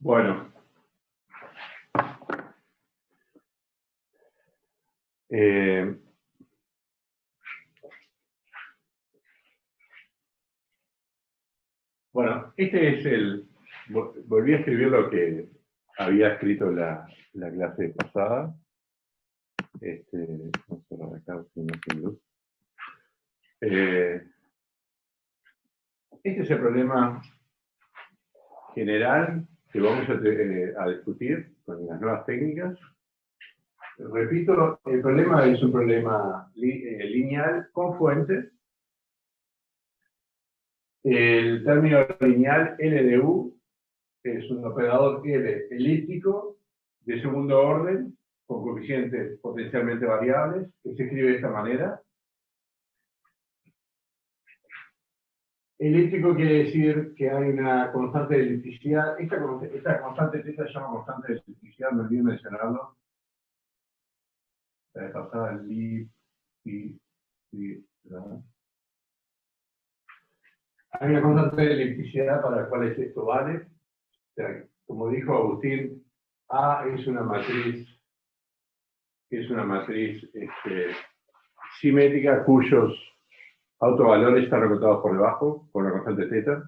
Bueno, este es volví a escribir lo que había escrito la clase pasada. Vamos a cerrar acá, si no sin luz. Este es el problema general que vamos a discutir con las nuevas técnicas. Repito, el problema es un problema lineal con fuentes. El término lineal L de U es un operador L elíptico de segundo orden con coeficientes potencialmente variables que se escribe de esta manera. Elíptico quiere decir que hay una constante de elipticidad. Esta constante θ se llama constante de elipticidad, me olvidé mencionarlo. La vez pasada, hay una constante de elipticidad para la cual esto vale. O sea, como dijo Agustín, A es una matriz simétrica cuyos autovalores están recortados por debajo por la constante θ.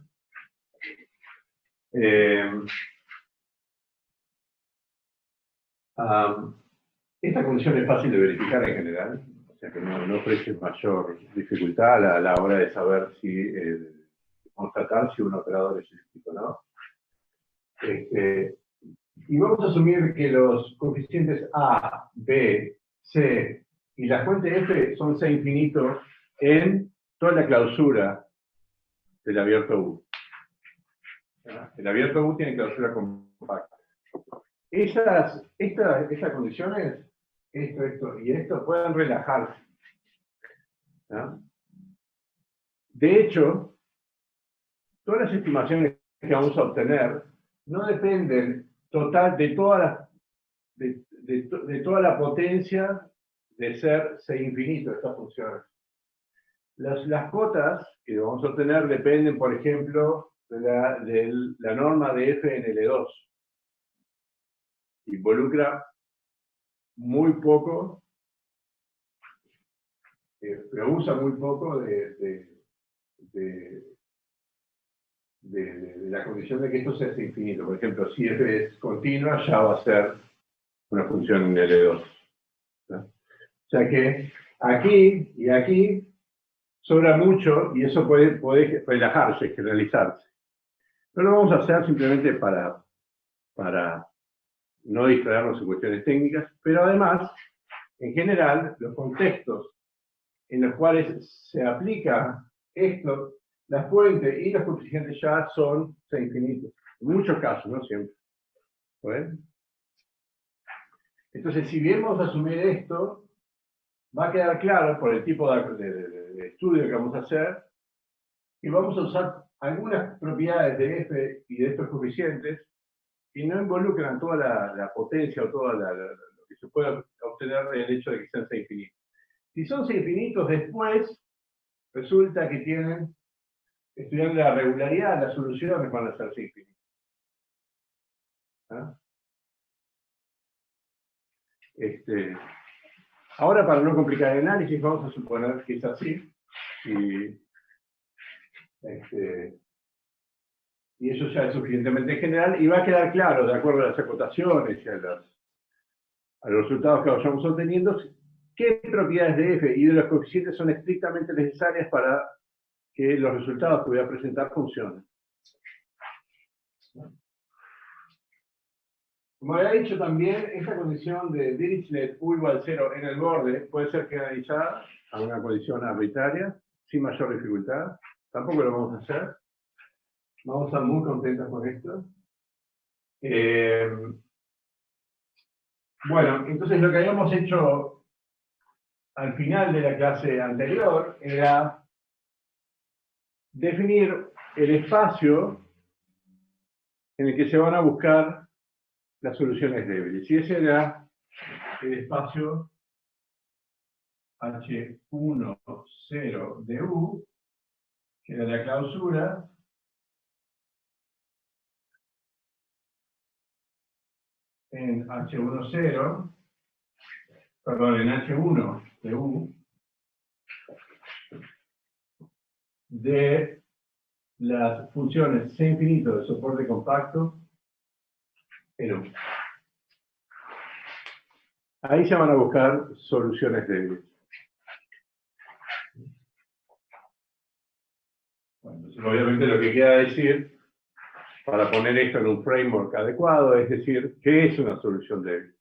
Esta condición es fácil de verificar en general, o sea que no ofrece mayor dificultad a la hora de saber si constatar si un operador es elíptico o no. Y vamos a asumir que los coeficientes A, B, C y la fuente F son C infinitos en toda la clausura del abierto U. El abierto U tiene clausura compacta. Estas condiciones, esto y esto, pueden relajarse. ¿No? De hecho, todas las estimaciones que vamos a obtener no dependen de toda la potencia de ser C infinito, estas funciones. Las cotas que vamos a obtener dependen, por ejemplo, de la norma de F en L2. Involucra muy poco, pero usa muy poco de la condición de que esto sea infinito. Por ejemplo, si F es continua, ya va a ser una función en L2. ¿No? O sea que aquí y aquí sobra mucho y eso puede relajarse, generalizarse. Pero lo vamos a hacer simplemente para no distraernos en cuestiones técnicas, pero además, en general, los contextos en los cuales se aplica esto, la fuente y los coeficientes ya son C infinitos. En muchos casos, no siempre. ¿Ven? Entonces, si bien vamos a asumir esto, va a quedar claro por el tipo de estudio que vamos a hacer, y vamos a usar algunas propiedades de F y de estos coeficientes que no involucran toda la potencia o todo lo que se puede obtener del hecho de que sean C infinitos. Si son C infinitos, después resulta que tienen, estudiando la regularidad, las soluciones van a ser C infinitos. ¿Ah? Ahora, para no complicar el análisis, vamos a suponer que es así. Y eso ya es suficientemente general y va a quedar claro, de acuerdo a las acotaciones y a los resultados que vayamos obteniendo, qué propiedades de F y de los coeficientes son estrictamente necesarias para que los resultados que voy a presentar funcionen. Como había dicho también, esta condición de Dirichlet U igual 0 en el borde puede ser generalizada a una condición arbitraria, sin mayor dificultad. Tampoco lo vamos a hacer. Vamos a estar muy contentos con esto. Bueno, entonces lo que habíamos hecho al final de la clase anterior era definir el espacio en el que se van a buscar las soluciones débiles. Y ese era el espacio H1, 0 de U, que era la clausura en H10, perdón, en H1 de U, de las funciones C infinito de soporte compacto en U. Ahí se van a buscar soluciones débiles. Bueno, entonces, obviamente lo que queda decir, para poner esto en un framework adecuado, es decir, ¿qué es una solución débil?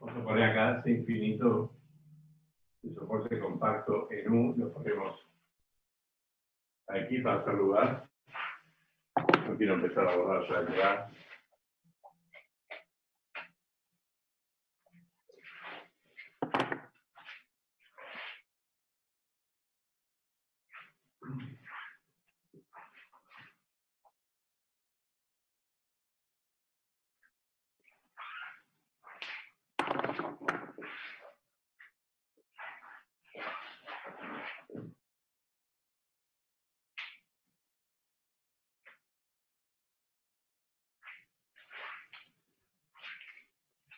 Vamos a poner acá C infinito de soporte compacto en U, lo ponemos aquí para hacer lugar. No quiero empezar a borrar ya el lugar.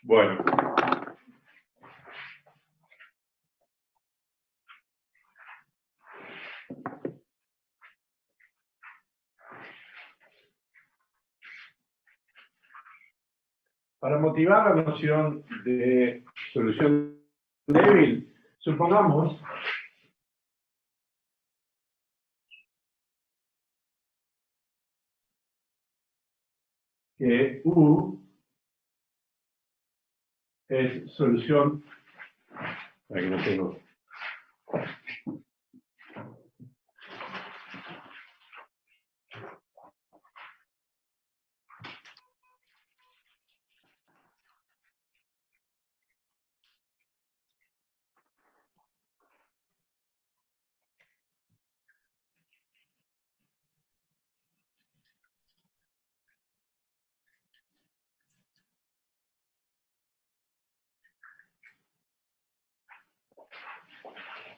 Bueno. Para motivar la noción de solución débil, supongamos que U es solución. Aquí no tengo.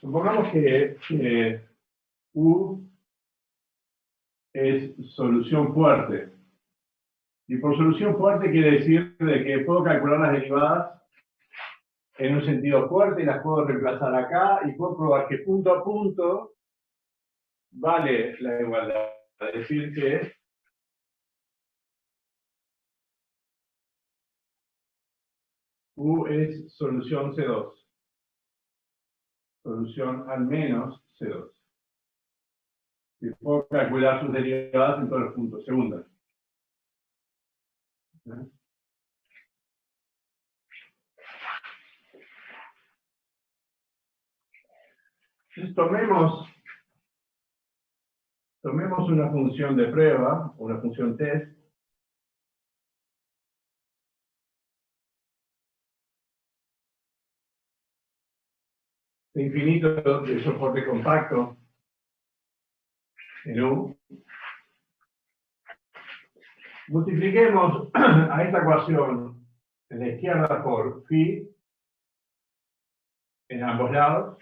Supongamos que U es solución fuerte. Y por solución fuerte quiere decir de que puedo calcular las derivadas en un sentido fuerte y las puedo reemplazar acá y puedo probar que punto a punto vale la igualdad. Es decir que U es solución C2. Solución al menos C2. Y puedo calcular sus derivadas en todos los puntos. Segunda. Entonces tomemos una función de prueba, una función test, de infinito de soporte compacto en U. Multipliquemos a esta ecuación en la izquierda por phi en ambos lados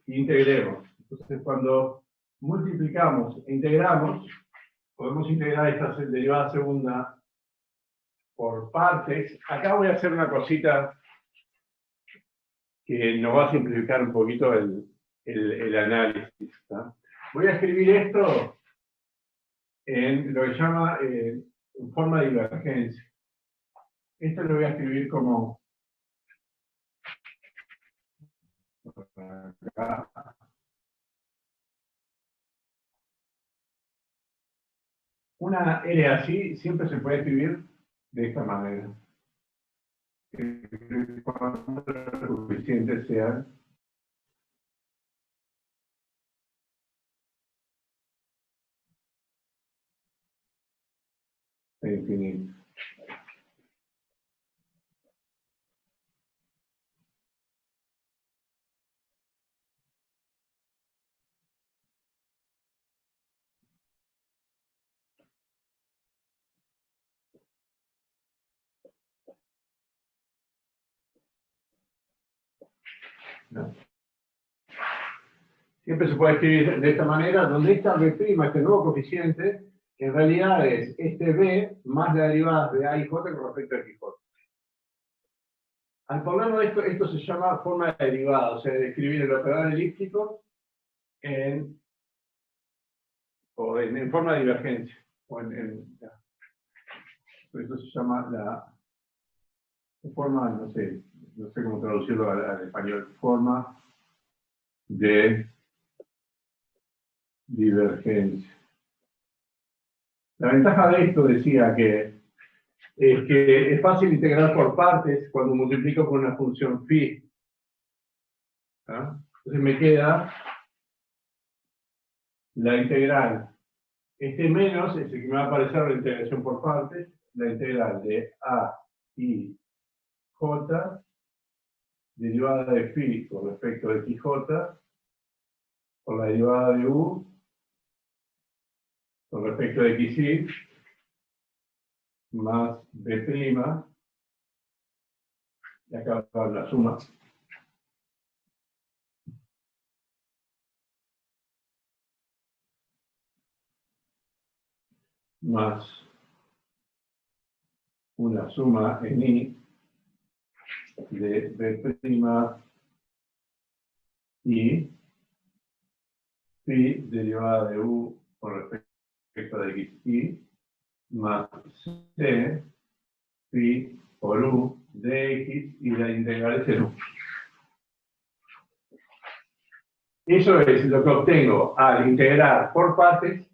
e integremos. Entonces, cuando multiplicamos e integramos, podemos integrar esta derivada segunda por partes. Acá voy a hacer una cosita que nos va a simplificar un poquito el análisis. ¿Tá? Voy a escribir esto en lo que se llama forma de divergencia. Esto lo voy a escribir como acá. Una R así siempre se puede escribir de esta manera. Cuando los coeficientes sean C infinito. ¿No? Siempre se puede escribir de esta manera, donde esta B', este nuevo coeficiente, en realidad es este B más la derivada de A y J con respecto a X y J. Al ponerlo esto se llama forma de derivada, o sea, de escribir el operador elíptico en forma de divergencia. Esto se llama la forma, no sé cómo traducirlo al español, forma de divergencia. La ventaja de esto decía que es fácil integrar por partes cuando multiplico con una función phi. ¿Ah? Entonces me queda la integral. Este menos es el que me va a aparecer la integración por partes, la integral de A y J, derivada de phi con respecto a XJ, por la derivada de U con respecto a XY, más B', y acá va la suma. Más una suma en I de B' y phi derivada de U con respecto a XY más C phi por U de X y la integral es el U. Eso es lo que obtengo al integrar por partes,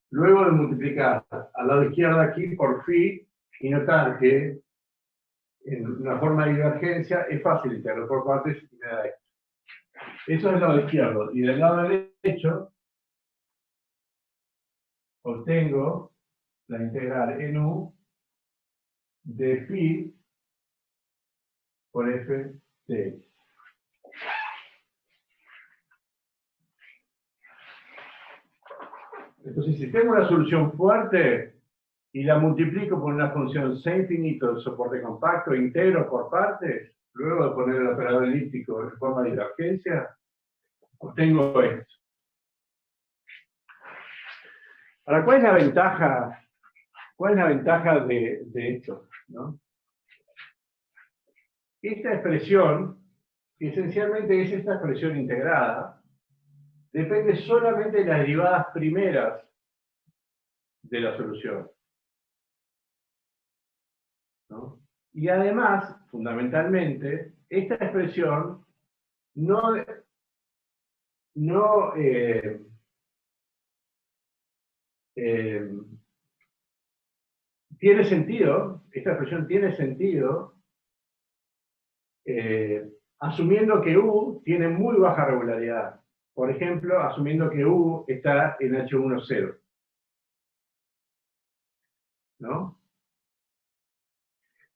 luego de multiplicar al lado izquierdo aquí por phi y notar que en una forma de divergencia es fácil integrar por partes y me da esto. Eso es el lado izquierdo. Y del lado derecho obtengo la integral en U de phi por f de x. Entonces, si tengo una solución fuerte y la multiplico por una función C infinito de soporte compacto, integro por partes, luego de poner el operador elíptico en forma de divergencia, obtengo esto. Ahora, ¿cuál es la ventaja? ¿Cuál es la ventaja de esto? ¿No? Esta expresión, que esencialmente es esta expresión integrada, depende solamente de las derivadas primeras de la solución. ¿No? Y además, fundamentalmente, esta expresión tiene sentido, esta expresión tiene sentido, asumiendo que U tiene muy baja regularidad. Por ejemplo, asumiendo que U está en H10. ¿No?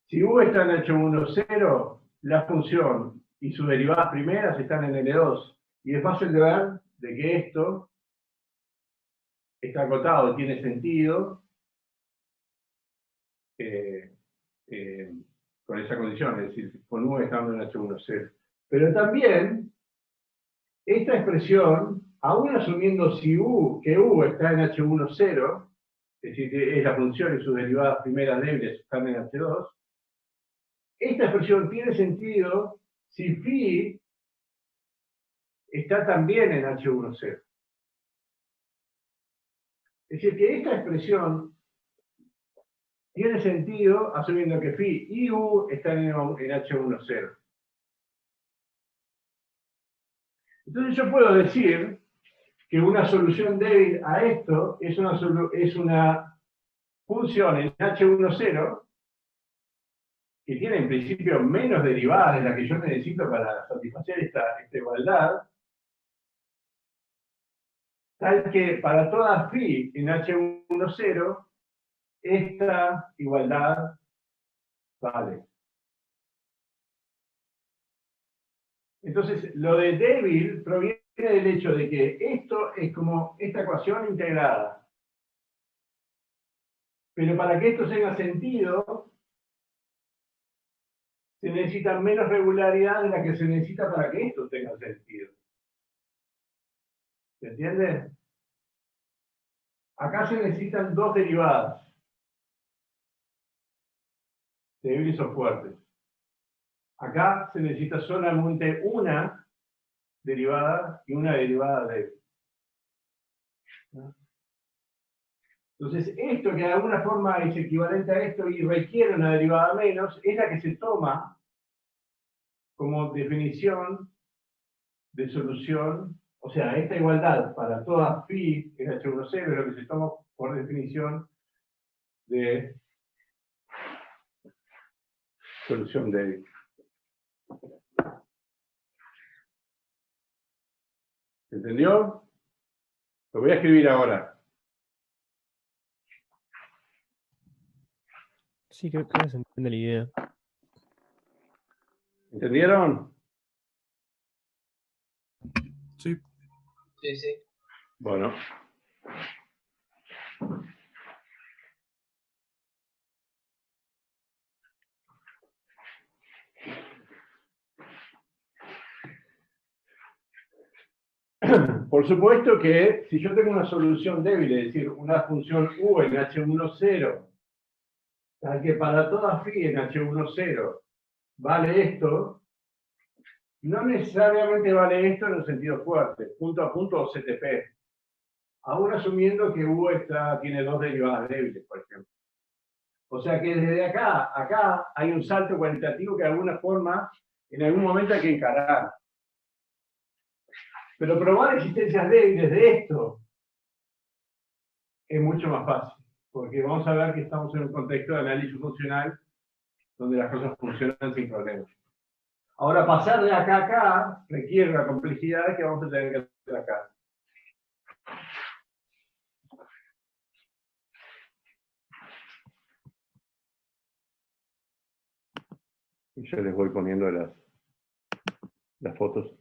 Si U está en H10, la función y sus derivadas primeras están en L2. Y es fácil de ver de que esto está acotado, tiene sentido con esa condición, es decir, con U estando en H10. Pero también, esta expresión, aún asumiendo que U está en H10, es decir, que es la función y sus derivadas primeras débiles están en H2, esta expresión tiene sentido si phi está también en H10. Es decir, que esta expresión tiene sentido asumiendo que phi y U están en H10. Entonces yo puedo decir que una solución débil a esto es una función en H10 que tiene en principio menos derivadas de las que yo necesito para satisfacer esta igualdad, tal que para toda phi en H10 esta igualdad vale. Entonces, lo de débil proviene del hecho de que esto es como esta ecuación integrada. Pero para que esto tenga sentido, se necesita menos regularidad de la que se necesita para que esto tenga sentido. ¿Se entiende? Acá se necesitan dos derivadas. Débiles o fuertes. Acá se necesita solamente una derivada y una derivada débil. Entonces, esto que de alguna forma es equivalente a esto y requiere una derivada menos, es la que se toma como definición de solución, o sea, esta igualdad para toda phi es H10 es lo que se toma por definición de solución débil. ¿Se entendió? Lo voy a escribir ahora. Sí, creo que se entiende la idea. ¿Entendieron? Sí. Sí, sí. Bueno. Por supuesto que si yo tengo una solución débil, es decir, una función u en H10, tal que para toda phi en H10 vale esto, no necesariamente vale esto en un sentido fuerte, punto a punto o CTP. Aún asumiendo que U tiene dos derivadas débiles, por ejemplo. O sea que desde acá hay un salto cualitativo que de alguna forma, en algún momento hay que encarar. Pero probar existencias débiles de esto es mucho más fácil, porque vamos a ver que estamos en un contexto de análisis funcional donde las cosas funcionan sin problemas. Ahora, pasar de acá a acá requiere una complejidad que vamos a tener que hacer acá. Y yo les voy poniendo las fotos.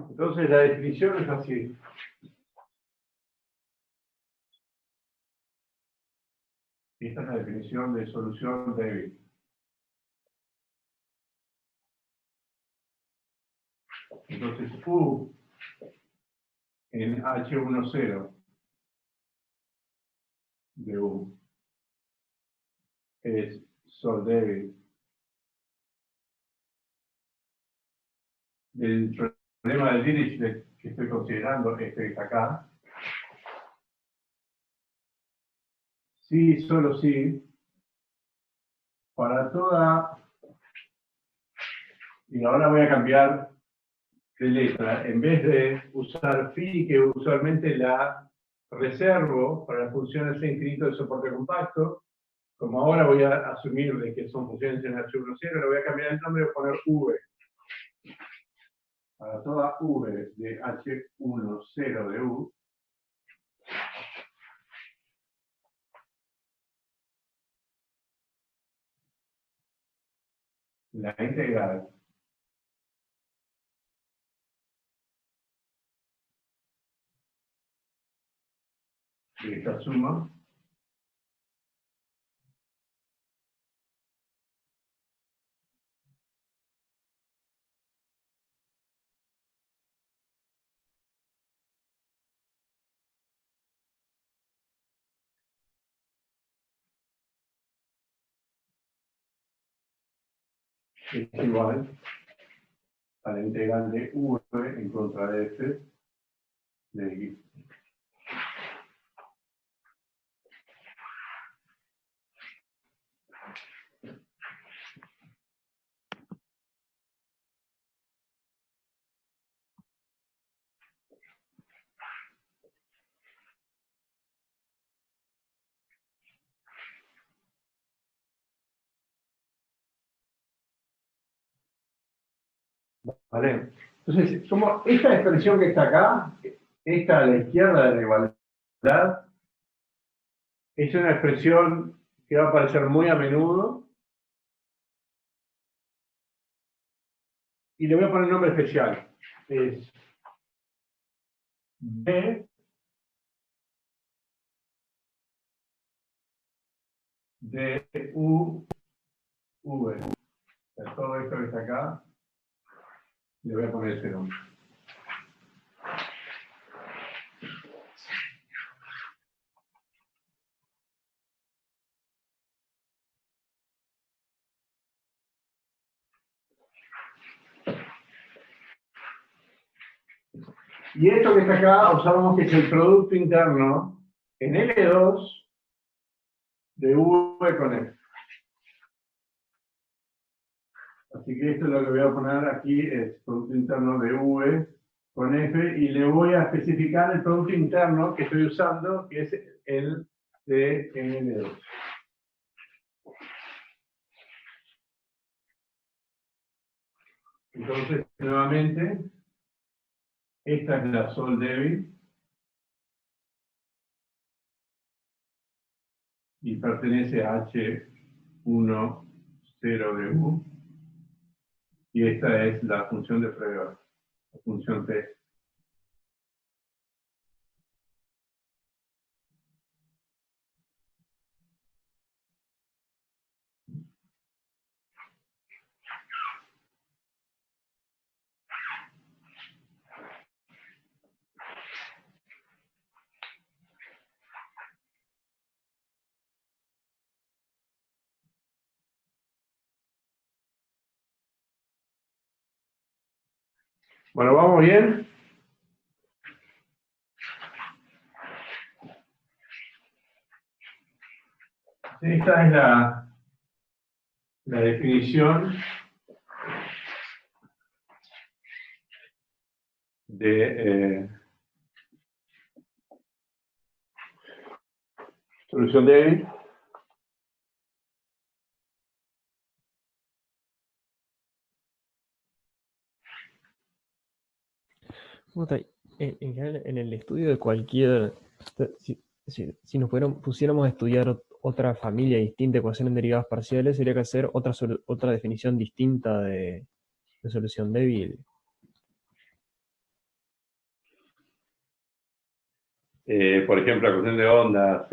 Entonces la definición es así. Y esta es la definición de solución débil. Entonces U en H10 de U es sol débil del problema de Dirichlet que estoy considerando, este que está acá. Sí, solo sí, para toda, y ahora voy a cambiar de letra, en vez de usar phi, que usualmente la reservo para las funciones C infinito de soporte compacto, como ahora voy a asumir de que son funciones en H10, le voy a cambiar el nombre y voy a poner V. Para toda V de H10 de U, la integral de esta suma es igual a la integral de V en contra de F de X. ¿Vale? Entonces, como esta expresión que está acá, esta a la izquierda de la igualdad, es una expresión que va a aparecer muy a menudo, y le voy a poner un nombre especial. Es B de U V. O sea, todo esto que está acá, le voy a poner ese nombre. Y esto que está acá, observamos que es el producto interno en L2 de V con F. Así que esto es lo que voy a poner aquí, es producto interno de V con F, y le voy a especificar el producto interno que estoy usando, que es el de L2. Entonces, nuevamente, esta es la sol débil y pertenece a H10 de U. Y esta es la función de Frege, la función T. Bueno, ¿vamos bien? Esta es la definición de solución débil. Puta, en general, en el estudio de cualquier, si nos pusiéramos a estudiar otra familia distinta de ecuaciones derivadas parciales, sería que hacer otra definición distinta de solución débil. Por ejemplo, la cuestión de ondas,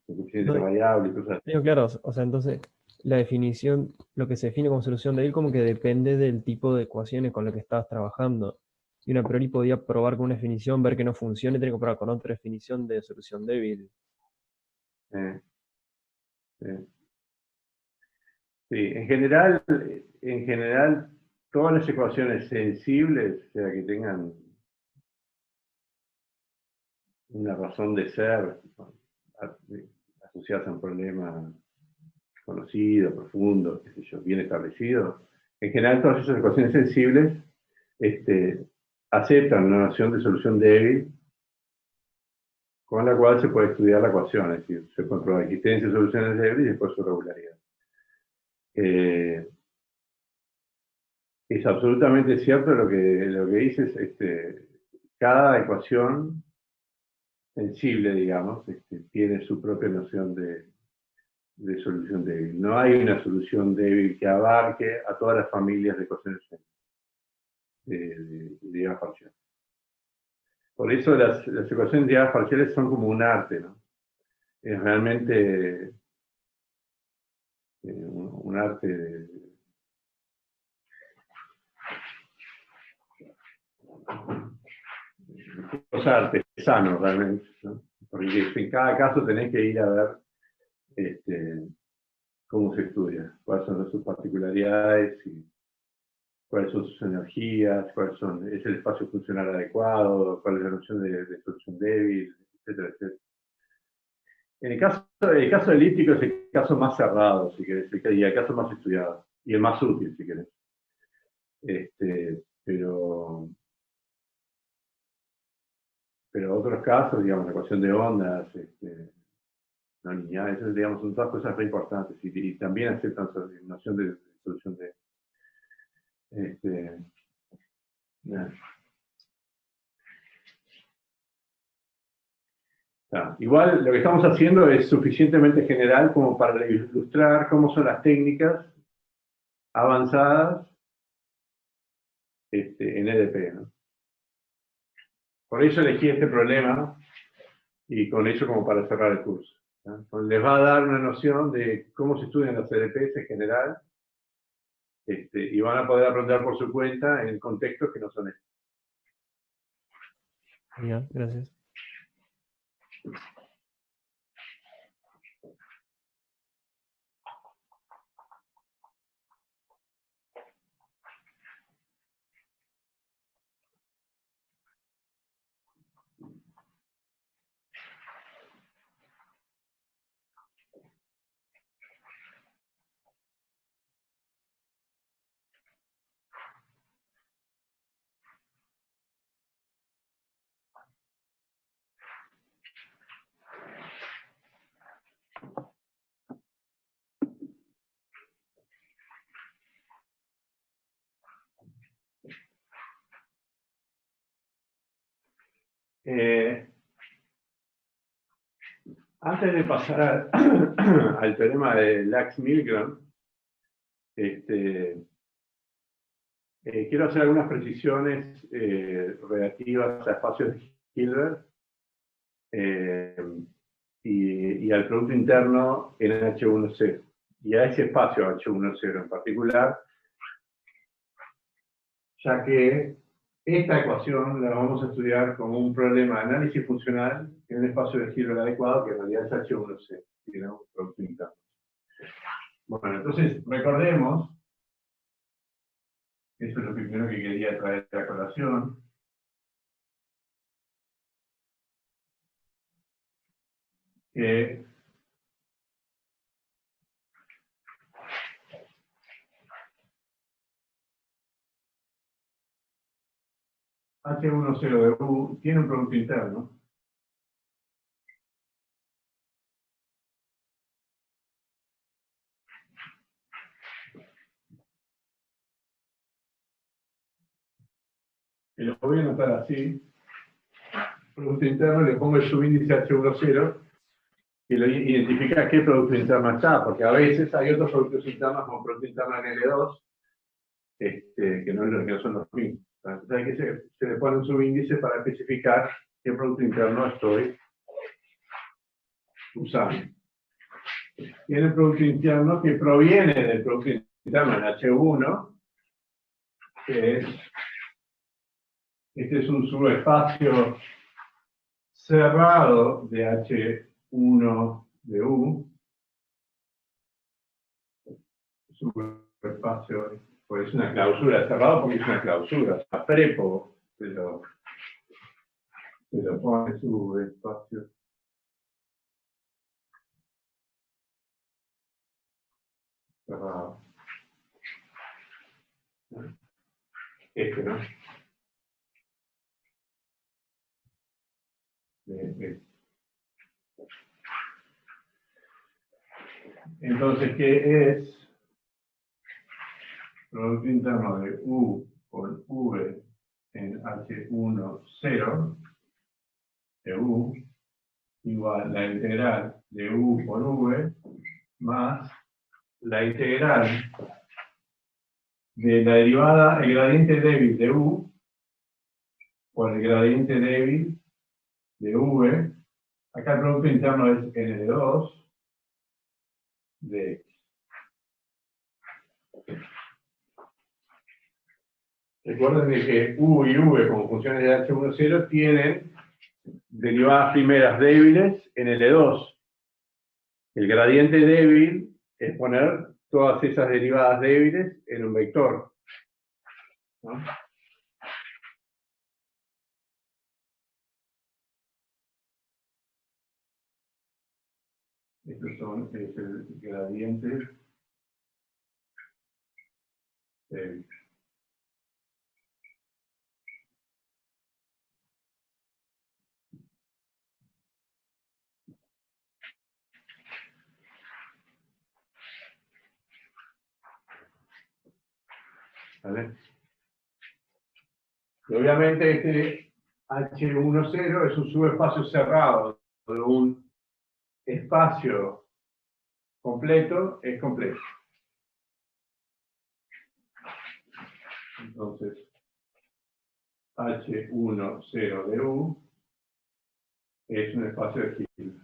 coeficientes No, variables y cosas. digo, claro, o sea, entonces la definición, lo que se define como solución débil como que depende del tipo de ecuaciones con las que estabas trabajando. Y una a priori podía probar con una definición, ver que no funciona y tener que probar con otra definición de solución débil. Eh, eh. Sí, en general, todas las ecuaciones sensibles, o sea, que tengan una razón de ser asociadas a un problema conocido, profundo, qué sé yo, bien establecido, en general todas esas ecuaciones sensibles aceptan una noción de solución débil con la cual se puede estudiar la ecuación, es decir, se puede probar existencia de soluciones débiles y después su regularidad. Es absolutamente cierto lo que dices, cada ecuación sensible, digamos, tiene su propia noción de solución débil. No hay una solución débil que abarque a todas las familias de ecuaciones de derivadas parciales. Por eso las ecuaciones de derivadas parciales son como un arte, ¿no? Es realmente un arte cosa artesano realmente, ¿no? Porque en cada caso tenés que ir a ver cómo se estudia, cuáles son sus particularidades y cuáles son sus energías, es el espacio funcional adecuado, cuál es la noción de solución débil, etcétera, etcétera. El caso elíptico es el caso más cerrado, si querés, y el caso más estudiado, y el más útil, si querés. Pero otros casos, digamos, la ecuación de ondas, no lineales, digamos, son todas cosas muy importantes, y también aceptan noción de solución de igual lo que estamos haciendo es suficientemente general como para ilustrar cómo son las técnicas avanzadas en EDP, ¿no? Por eso elegí este problema y con eso como para cerrar el curso, ¿no? Les va a dar una noción de cómo se estudian las EDPs en general y van a poder aprender por su cuenta en contextos que no son estos. Bien, gracias. Antes de pasar al teorema de Lax-Milgrom, quiero hacer algunas precisiones relativas a espacios de Hilbert y al producto interno en H10 y a ese espacio H10 en particular, ya que esta ecuación la vamos a estudiar como un problema de análisis funcional en un espacio de Hilbert adecuado que en realidad es H10, tiene un producto interno. Bueno, entonces recordemos, eso es lo primero que quería traer a colación, que H10 de U tiene un producto interno que lo voy a anotar así, producto interno, le pongo el subíndice H10 y lo identifica qué producto interno está, porque a veces hay otros productos internos como producto interno en L2 que no son los mismos. Entonces hay que se le pone un subíndice para especificar qué producto interno estoy usando. Tiene el producto interno que proviene del producto interno en H1, que es, este es un subespacio cerrado de H1 de U, subespacio, pues es una clausura cerrado porque es una clausura, o sea, prepo se lo pone subespacio cerrado. Este, ¿no? Entonces, ¿qué es producto interno de U por V en H1, 0 de U igual la integral de U por V más la integral de la derivada, el gradiente débil de U por el gradiente débil de V. Acá el producto interno es N de 2 de X. Recuerden de que U y V como funciones de H1, 0 tienen derivadas primeras débiles en L2. El gradiente débil es poner todas esas derivadas débiles en un vector, ¿no? Estos es el gradiente débil. ¿Vale? Y obviamente este H1, 0 es un subespacio cerrado de un espacio completo, es complejo. Entonces, H1, 0 de U es un espacio de Hilbert.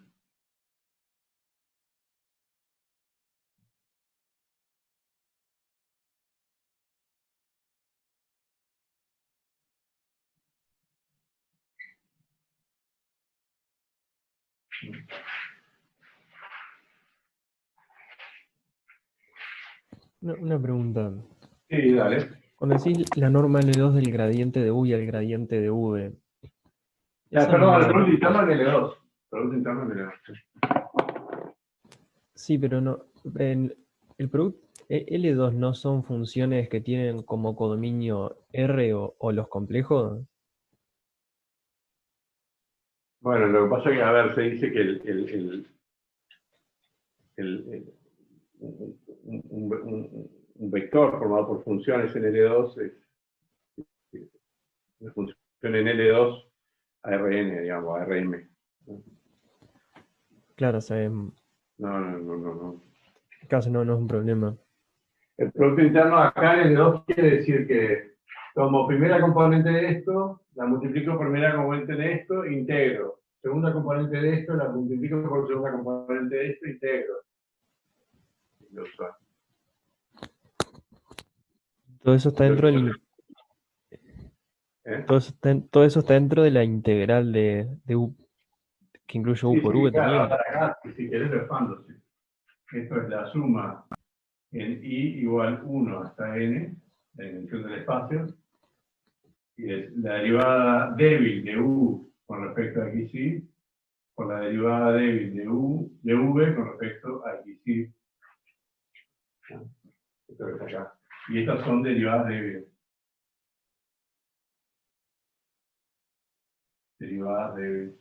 Una pregunta. Sí, dale. Cuando decís la norma L2 del gradiente de U y el gradiente de V, esa Perdón, el no... producto interno en L2. Producto interno en L2. Sí, pero no. El producto L2 no son funciones que tienen como codominio R o los complejos. Bueno, lo que pasa es que, a ver, se dice que un vector formado por funciones en L2 es una función en L2 ARN, digamos, ARM. Claro, sabemos. No. Casi no es un problema. El producto interno acá en L2 quiere decir que tomo primera componente de esto, la multiplico por primera componente de esto, integro. Segunda componente de esto, la multiplico por segunda componente de esto, integro. Todo eso está dentro del... ¿Eh? Todo eso está dentro de la integral de U, que incluye U por V Claro, también. ahora acá, si querés lo expando. Sí. Esto es la suma en I igual 1 hasta N, la dimensión del espacio, y es la derivada débil de U con respecto a XY, por la derivada débil de V con respecto a XY. Esto que está acá. Y estas son derivadas débiles. Derivadas débiles.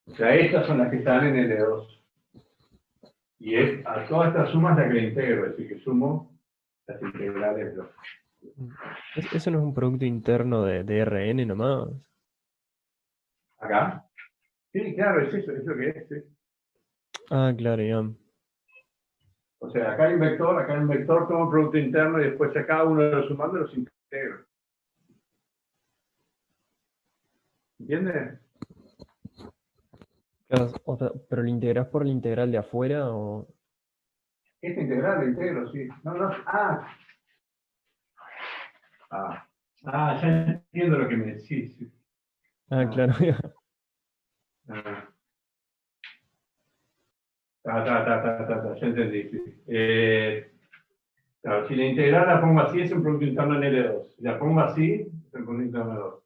O sea, estas son las que están en L2. Y es a todas estas sumas la que le integro, es decir, que sumo las integrales de los... Eso no es un producto interno de Rn nomás. ¿Acá? Sí, claro, es eso, es lo que es. Sí. Ah, claro, ya. O sea, acá hay un vector, tomo un producto interno y después a cada uno de los sumandos los integro. ¿Entiendes? Claro, pero ¿lo integrás por la integral de afuera o...? Esta integral la integro, sí. No. Ya entiendo lo que me decís. Sí. Ah, claro, ya. Ya entendí. Sí. Claro, si la integral la pongo así, es un producto interno en L2. Si la pongo así, es un producto interno en L2.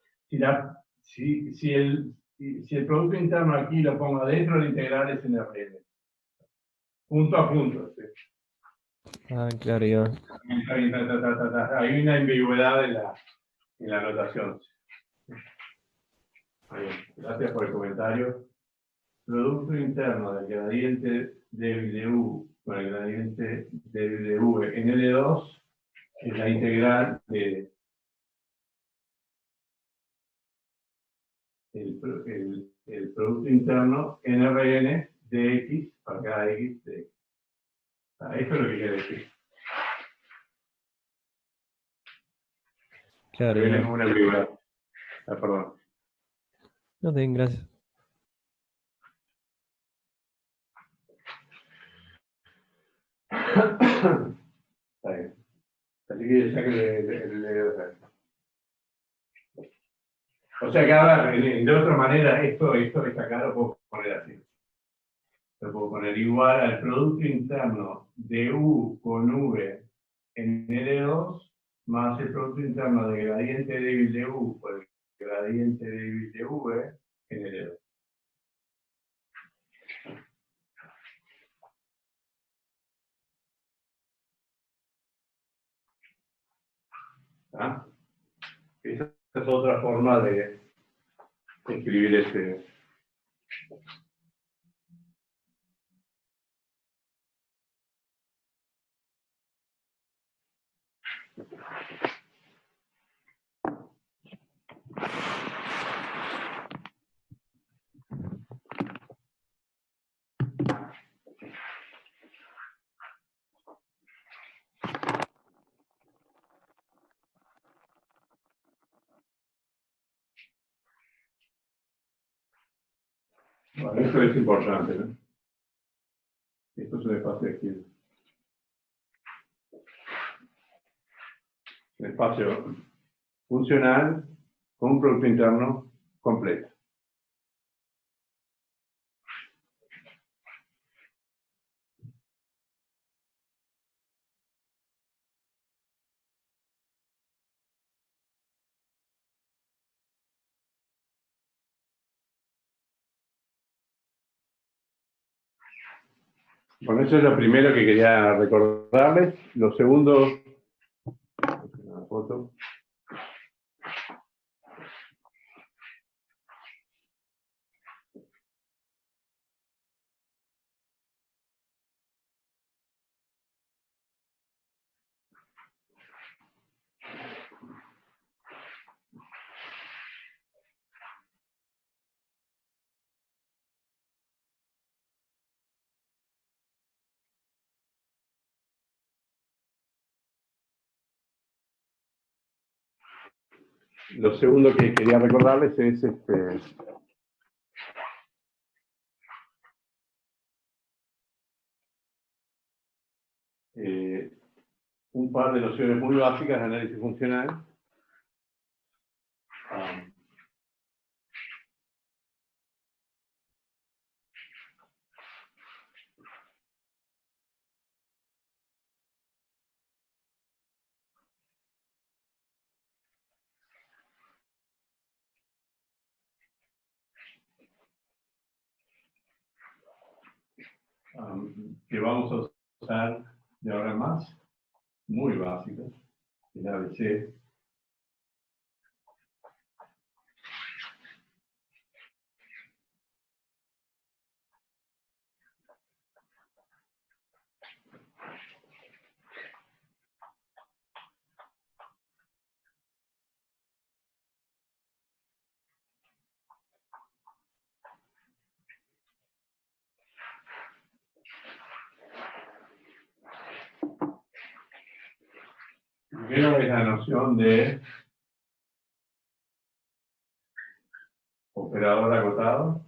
Si el producto interno aquí lo pongo adentro de la integral, es en Rn. punto a punto. ¿Sí? Ah, claro, ya. Hay una ambigüedad en la anotación. Gracias por el comentario. Producto interno del gradiente débil de U con el gradiente débil de V en L2 es la integral de el producto interno en Rn de X para cada X de X. Esto es lo que quiere decir. Claro, Viene ya. como una ambigüedad. Perdón. No, bien, gracias. Está bien. Así que ya que o sea que ahora, de otra manera, esto está claro, lo puedo poner así. Lo puedo poner igual al producto interno de U con V en L2 más el producto interno de gradiente débil de U por el gradiente débil de V en L2. ¿Ah? Esa es otra forma de escribir este. Bueno, esto es importante, ¿no? Esto es un espacio de Hilbert. Un espacio funcional con un producto interno completo. Bueno, eso es lo primero que quería recordarles. Lo segundo, una foto. Lo segundo que quería recordarles es un par de nociones muy básicas de análisis funcional. Que vamos a usar de ahora en más, muy básicas, el ABC. Primero es la noción de operador agotado.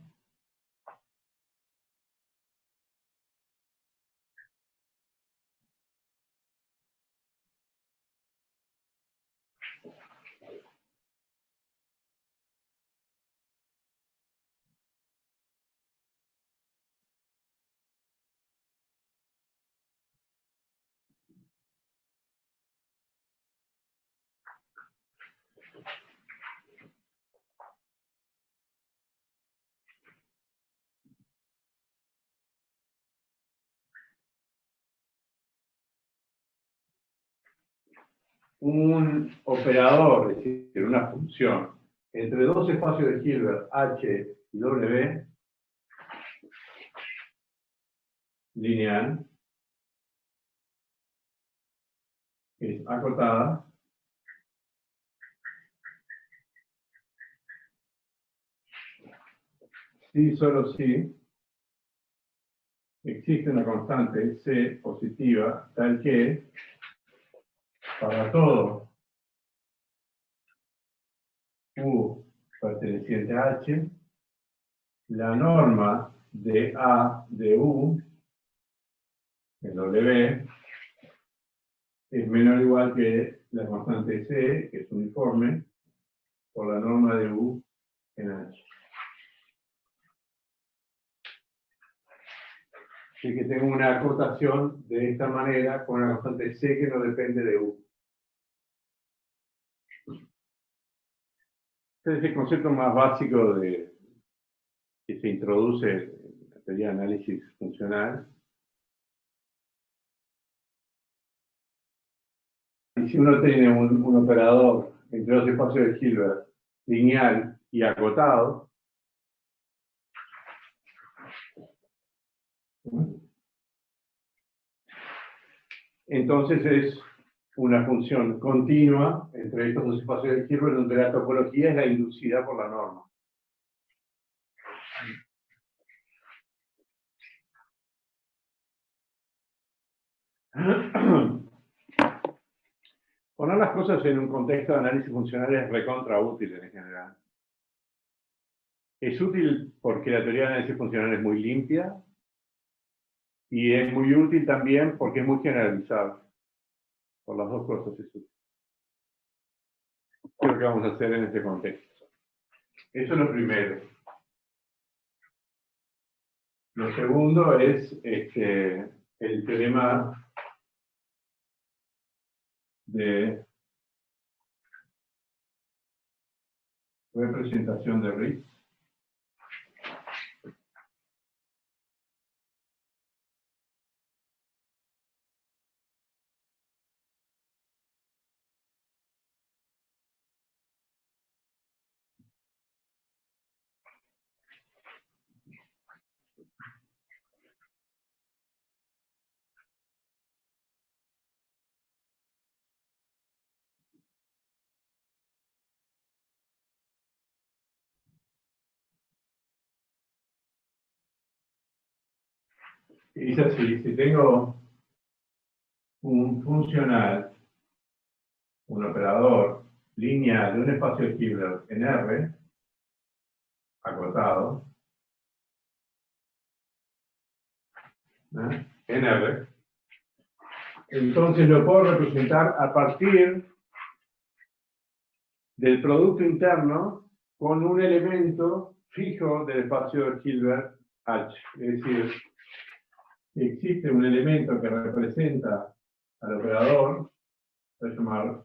un operador, es decir, una función, entre dos espacios de Hilbert, H y W, lineal, es acotada, si solo si existe una constante C positiva tal que para todo U perteneciente a H, la norma de A de U en W es menor o igual que la constante C, que es uniforme, por la norma de U en H. Así que tengo una acotación de esta manera con una constante C que no depende de U. Este es el concepto más básico que se introduce en la teoría de análisis funcional. Y si uno tiene un operador entre dos espacios de Hilbert lineal y acotado, entonces es una función continua entre estos dos espacios de Hilbert donde la topología es la inducida por la norma. Poner las cosas en un contexto de análisis funcional es recontra útil en general. Es útil porque la teoría de análisis funcional es muy limpia y es muy útil también porque es muy generalizada. Por las dos cosas es útil. ¿Qué es lo que vamos a hacer en este contexto? Eso es lo primero. Lo segundo es el teorema de representación de Ritz. Y dice así, si tengo un funcional, un operador lineal de un espacio de Hilbert en R, acotado, en R, entonces lo puedo representar a partir del producto interno con un elemento fijo del espacio de Hilbert H. Es decir, existe un elemento que representa al operador, se va a llamar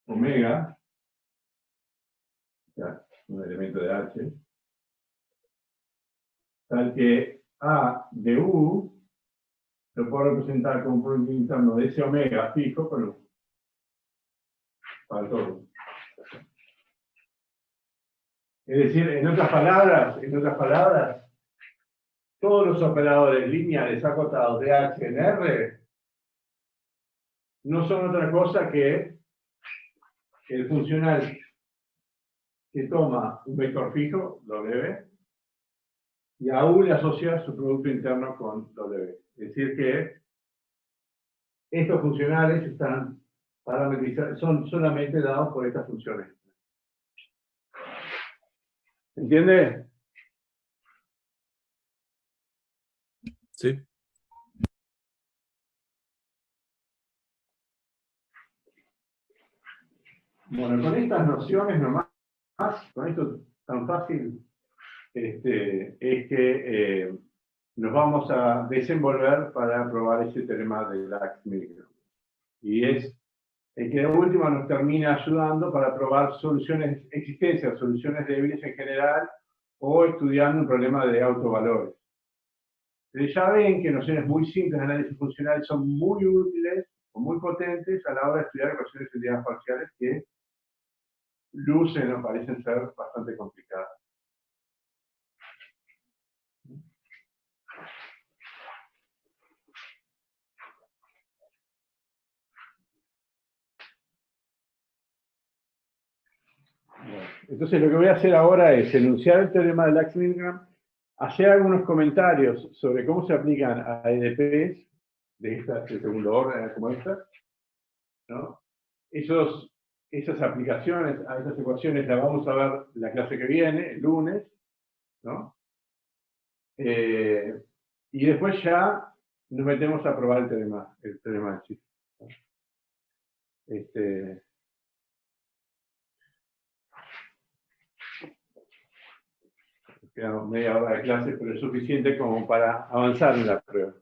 omega, ya, un elemento de H, tal que A de U lo puedo representar como un producto interno de ese omega fijo con U. Para todo. Es decir, en otras palabras, todos los operadores lineales acotados de H en R no son otra cosa que el funcional que toma un vector fijo, W, y aún le asocia su producto interno con W. Es decir que estos funcionales están parametrizados, son solamente dados por estas funciones. ¿Entiende? Sí. Bueno, con estas nociones nomás, con esto tan fácil, es que nos vamos a desenvolver para probar ese teorema de Lax-Milgrom. Y es el que de última nos termina ayudando para probar soluciones, existencia de soluciones débiles en general, o estudiando un problema de autovalores. Pero ya ven que nociones muy simples de análisis funcional son muy útiles o muy potentes a la hora de estudiar ecuaciones de unidades parciales que lucen o parecen ser bastante complicadas. Bueno, entonces lo que voy a hacer ahora es enunciar el teorema de Lax-Milgram, hacer algunos comentarios sobre cómo se aplican a EDPs de segundo orden como esta, ¿no? Esas aplicaciones a esas ecuaciones las vamos a ver en la clase que viene, el lunes, ¿no? Y después ya nos metemos a probar el teorema en sí. Quedamos media hora de clase, pero es suficiente como para avanzar en la prueba.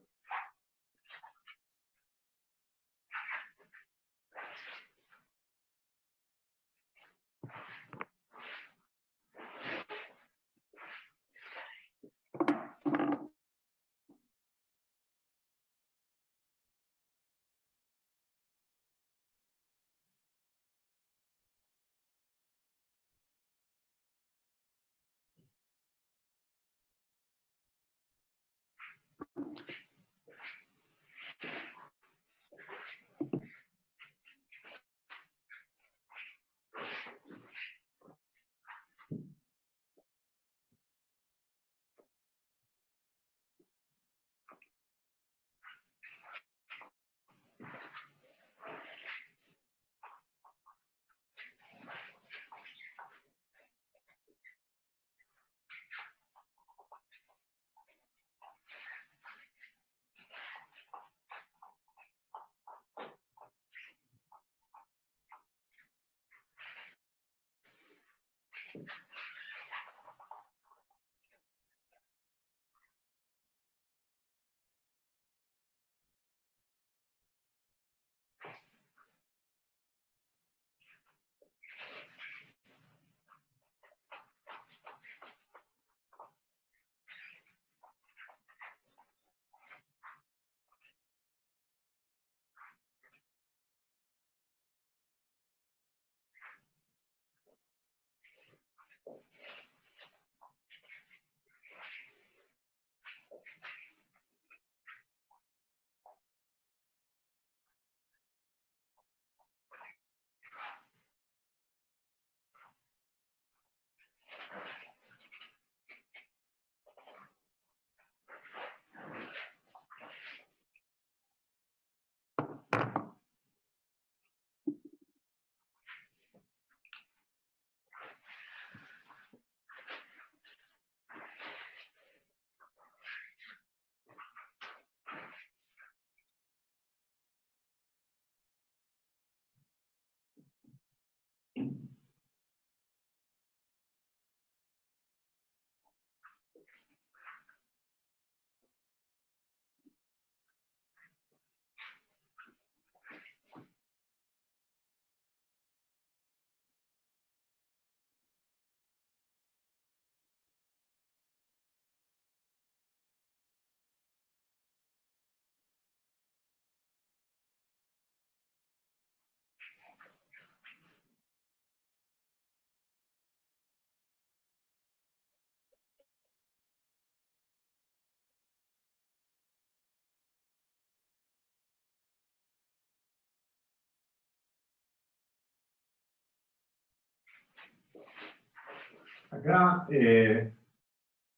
Acá,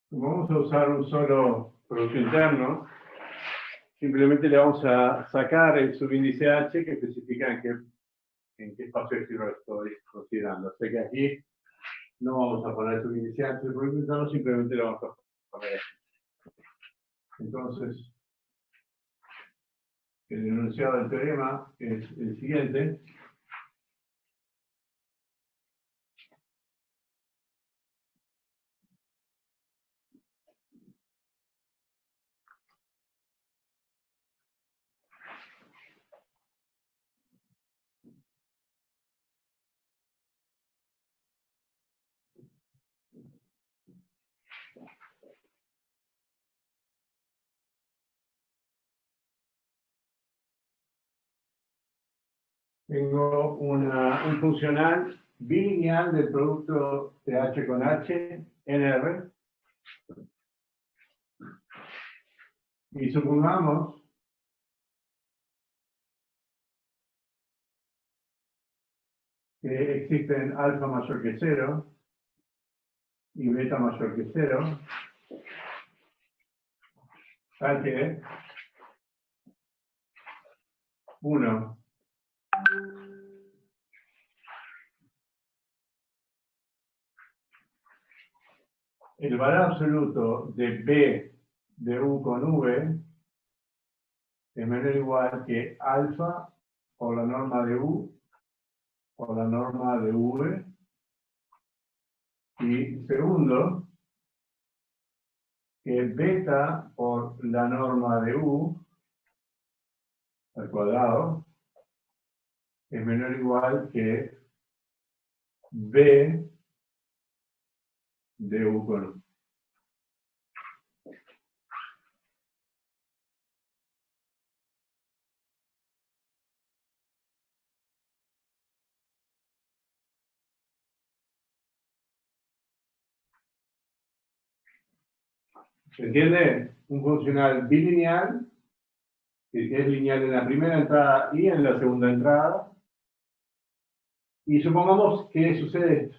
como vamos a usar un solo producto interno, simplemente le vamos a sacar el subíndice H que especifica en qué espacio exterior estoy considerando. Sé que aquí no vamos a poner el subíndice H del producto interno, simplemente lo vamos a poner aquí. Entonces, el enunciado del teorema es el siguiente. Tengo un funcional bilineal del producto de H con H en R. Y supongamos que existen alfa mayor que 0 y beta mayor que 0, tal que 1 el valor absoluto de B de U con V es menor o igual que alfa por la norma de U por la norma de V. Y segundo, que beta por la norma de U al cuadrado es menor o igual que B de U con U. ¿Se entiende? Un funcional bilineal, que es lineal en la primera entrada y en la segunda entrada. Y supongamos que sucede esto.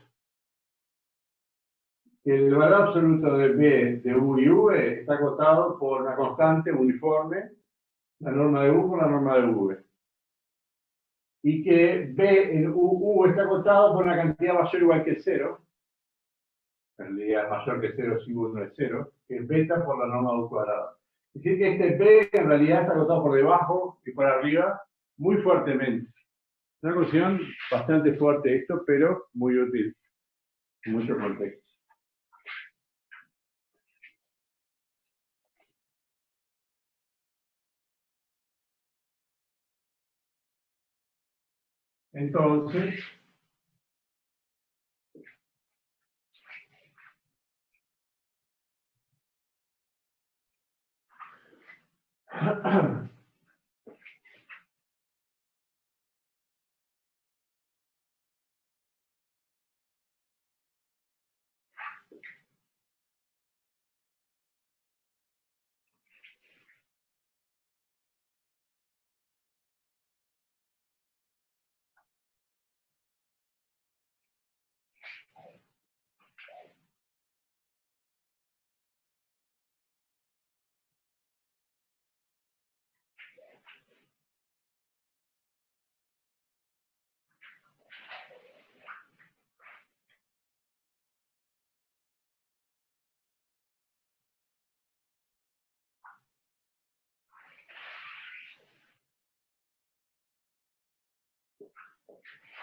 Que el valor absoluto de B de U y V está acotado por una constante uniforme, la norma de U por la norma de V. Y que B en U está acotado por una cantidad mayor o igual que 0. En realidad mayor que 0 si 1 es 0, que es beta por la norma de U cuadrada. Es decir, que este B en realidad está acotado por debajo y por arriba muy fuertemente. Una cuestión bastante fuerte esto, pero muy útil en muchos contextos. Entonces,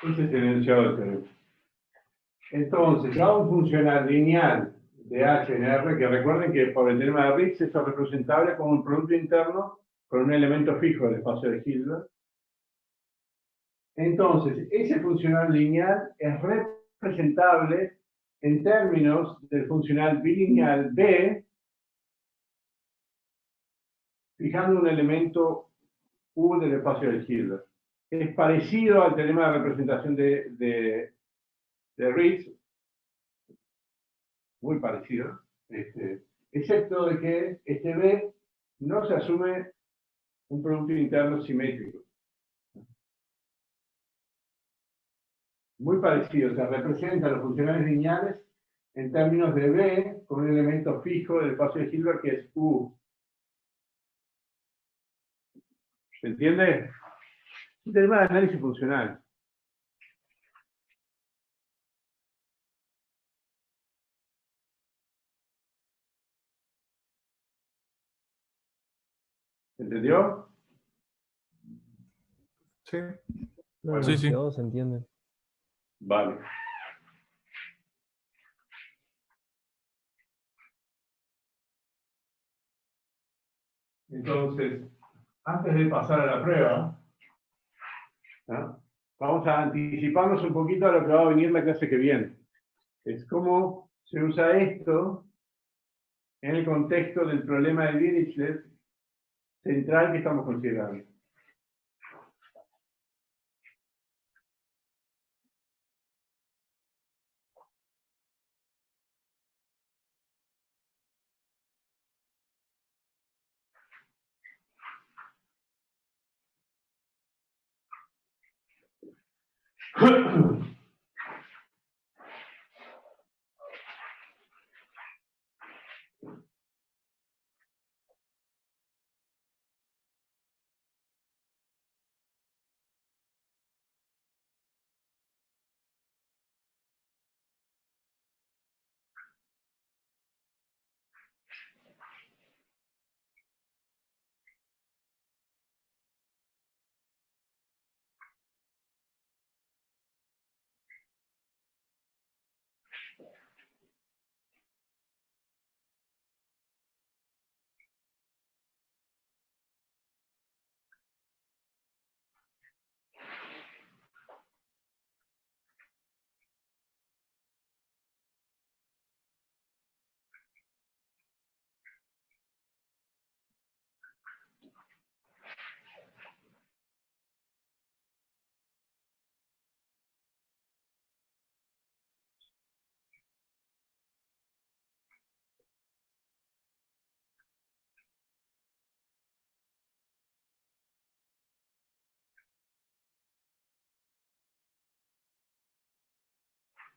ese es el enunciado del teorema. Entonces, dado un funcional lineal de H en R, que recuerden que por el teorema de Ritz esto es representable como un producto interno con un elemento fijo del espacio de Hilbert. Entonces, ese funcional lineal es representable en términos del funcional bilineal B, fijando un elemento U del espacio de Hilbert. Es parecido al teorema de representación de Ritz, muy parecido, excepto de que este B no se asume un producto interno simétrico. Muy parecido, se representa los funcionales lineales en términos de B con un elemento fijo del espacio de Hilbert que es U. ¿Se entiende? Un tema de análisis funcional. ¿Se entendió? Sí. No, Sí, sí. no se entiende. Vale. Entonces, antes de pasar a la prueba, ¿no? Vamos a anticiparnos un poquito a lo que va a venir la clase que viene. Es cómo se usa esto en el contexto del problema de Dirichlet central que estamos considerando.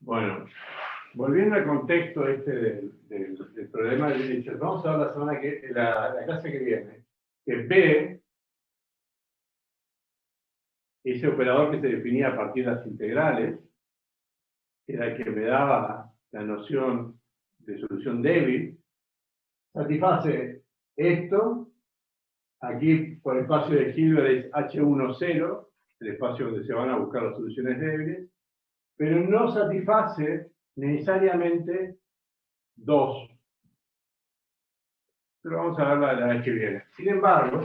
Bueno, volviendo al contexto del problema de derechos, vamos a ver la clase que viene, que B, ese operador que se definía a partir de las integrales, era el que me daba la noción de solución débil, satisface esto, aquí por el espacio de Hilbert es H10, el espacio donde se van a buscar las soluciones débiles, pero no satisface necesariamente 2. Pero vamos a ver la vez que viene. Sin embargo,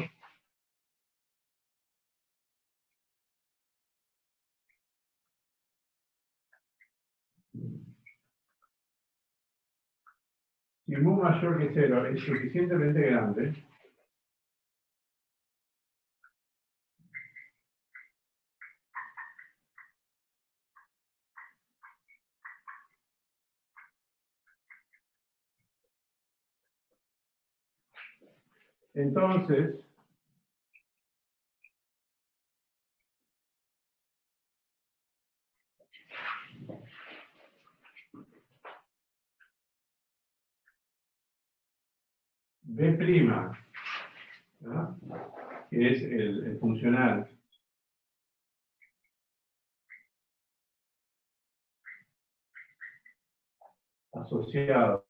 si mu mayor que 0 es suficientemente grande, entonces B', ¿no?, que es el funcional asociado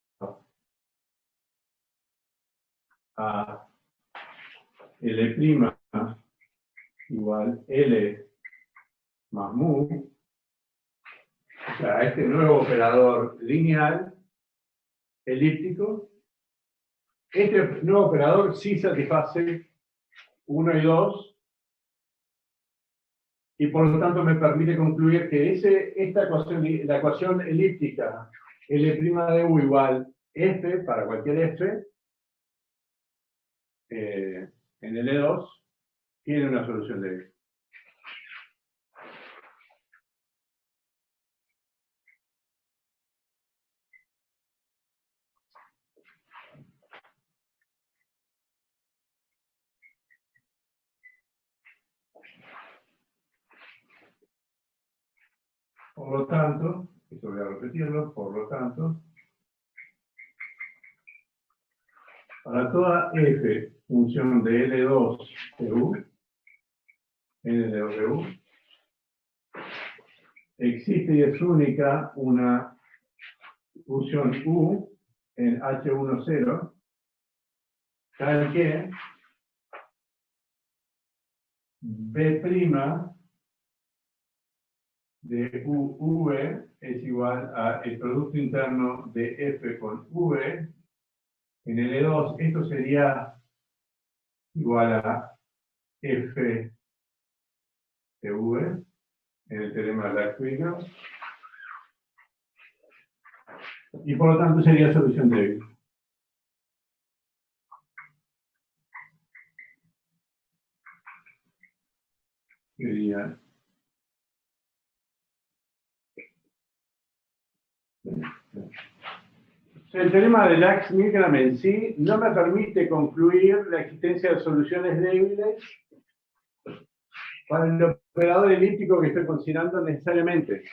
a L' igual L más mu, o sea, a este nuevo operador lineal, elíptico, este nuevo operador sí satisface 1 y 2, y por lo tanto me permite concluir que esta ecuación, la ecuación elíptica L' de U igual F para cualquier F, en L2, tiene una solución débil. Por lo tanto, esto voy a repetirlo, por lo tanto, para toda F función de L2 de U, N de W, existe y es única una función U en H10, tal que B' de UV es igual al producto interno de F con V en L2. Esto sería igual a F de V en el teorema de Lax-Williams, y por lo tanto sería solución débil. Sería el teorema de Lax-Milgram en sí no me permite concluir la existencia de soluciones débiles para el operador elíptico que estoy considerando necesariamente.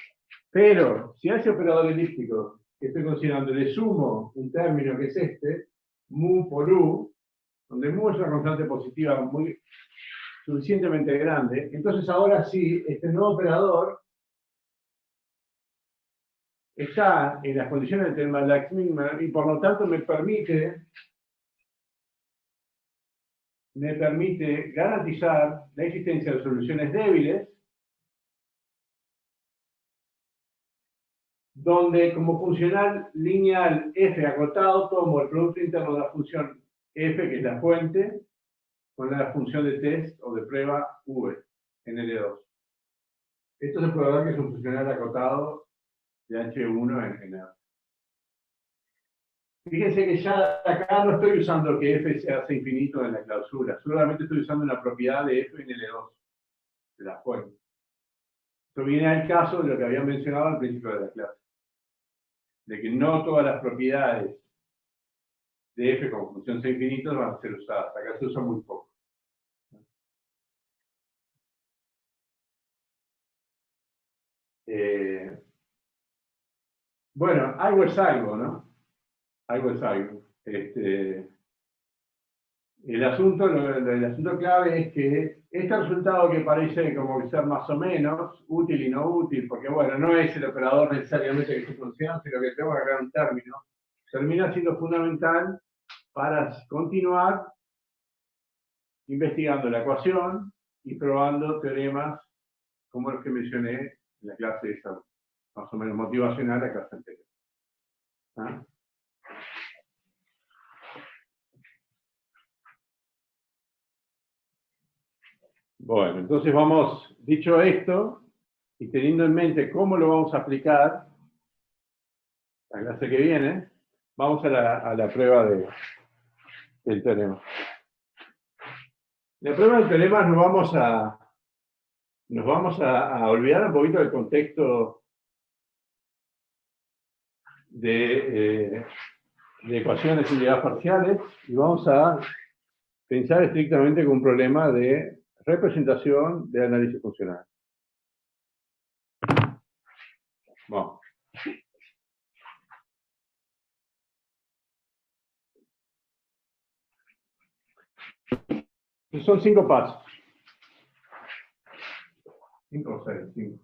Pero si a ese operador elíptico que estoy considerando le sumo un término que es este, mu por u, donde mu es una constante positiva muy suficientemente grande, entonces ahora sí, este nuevo operador está en las condiciones del Lax-Mingman y por lo tanto me permite garantizar la existencia de soluciones débiles donde como funcional lineal f acotado tomo el producto interno de la función f, que es la fuente, con la función de test o de prueba v en L2. Esto se puede ver que es un funcional acotado de H1 en R. Fíjense que ya acá no estoy usando que f se hace infinito en la clausura, solamente estoy usando una propiedad de f en L2, de la fuente. Esto viene al caso de lo que había mencionado al principio de la clase, de que no todas las propiedades de f como función c infinito van a ser usadas. Acá se usa muy poco. Bueno, algo es algo, ¿no? Algo es algo. El asunto clave es que este resultado que parece como que ser más o menos útil y no útil, porque bueno, no es el operador necesariamente que se considera, sino que tengo que agregar un término, termina siendo fundamental para continuar investigando la ecuación y probando teoremas como los que mencioné en la clase esa, más o menos motivacional, la clase anterior. ¿Ah? Bueno, entonces vamos, dicho esto, y teniendo en mente cómo lo vamos a aplicar, la clase que viene, vamos a la prueba del teorema. En la prueba del teorema nos vamos a olvidar un poquito del contexto de ecuaciones y unidades parciales y vamos a pensar estrictamente con un problema de representación de análisis funcional. Bueno. Son 5 pasos. 5 o 6, 5.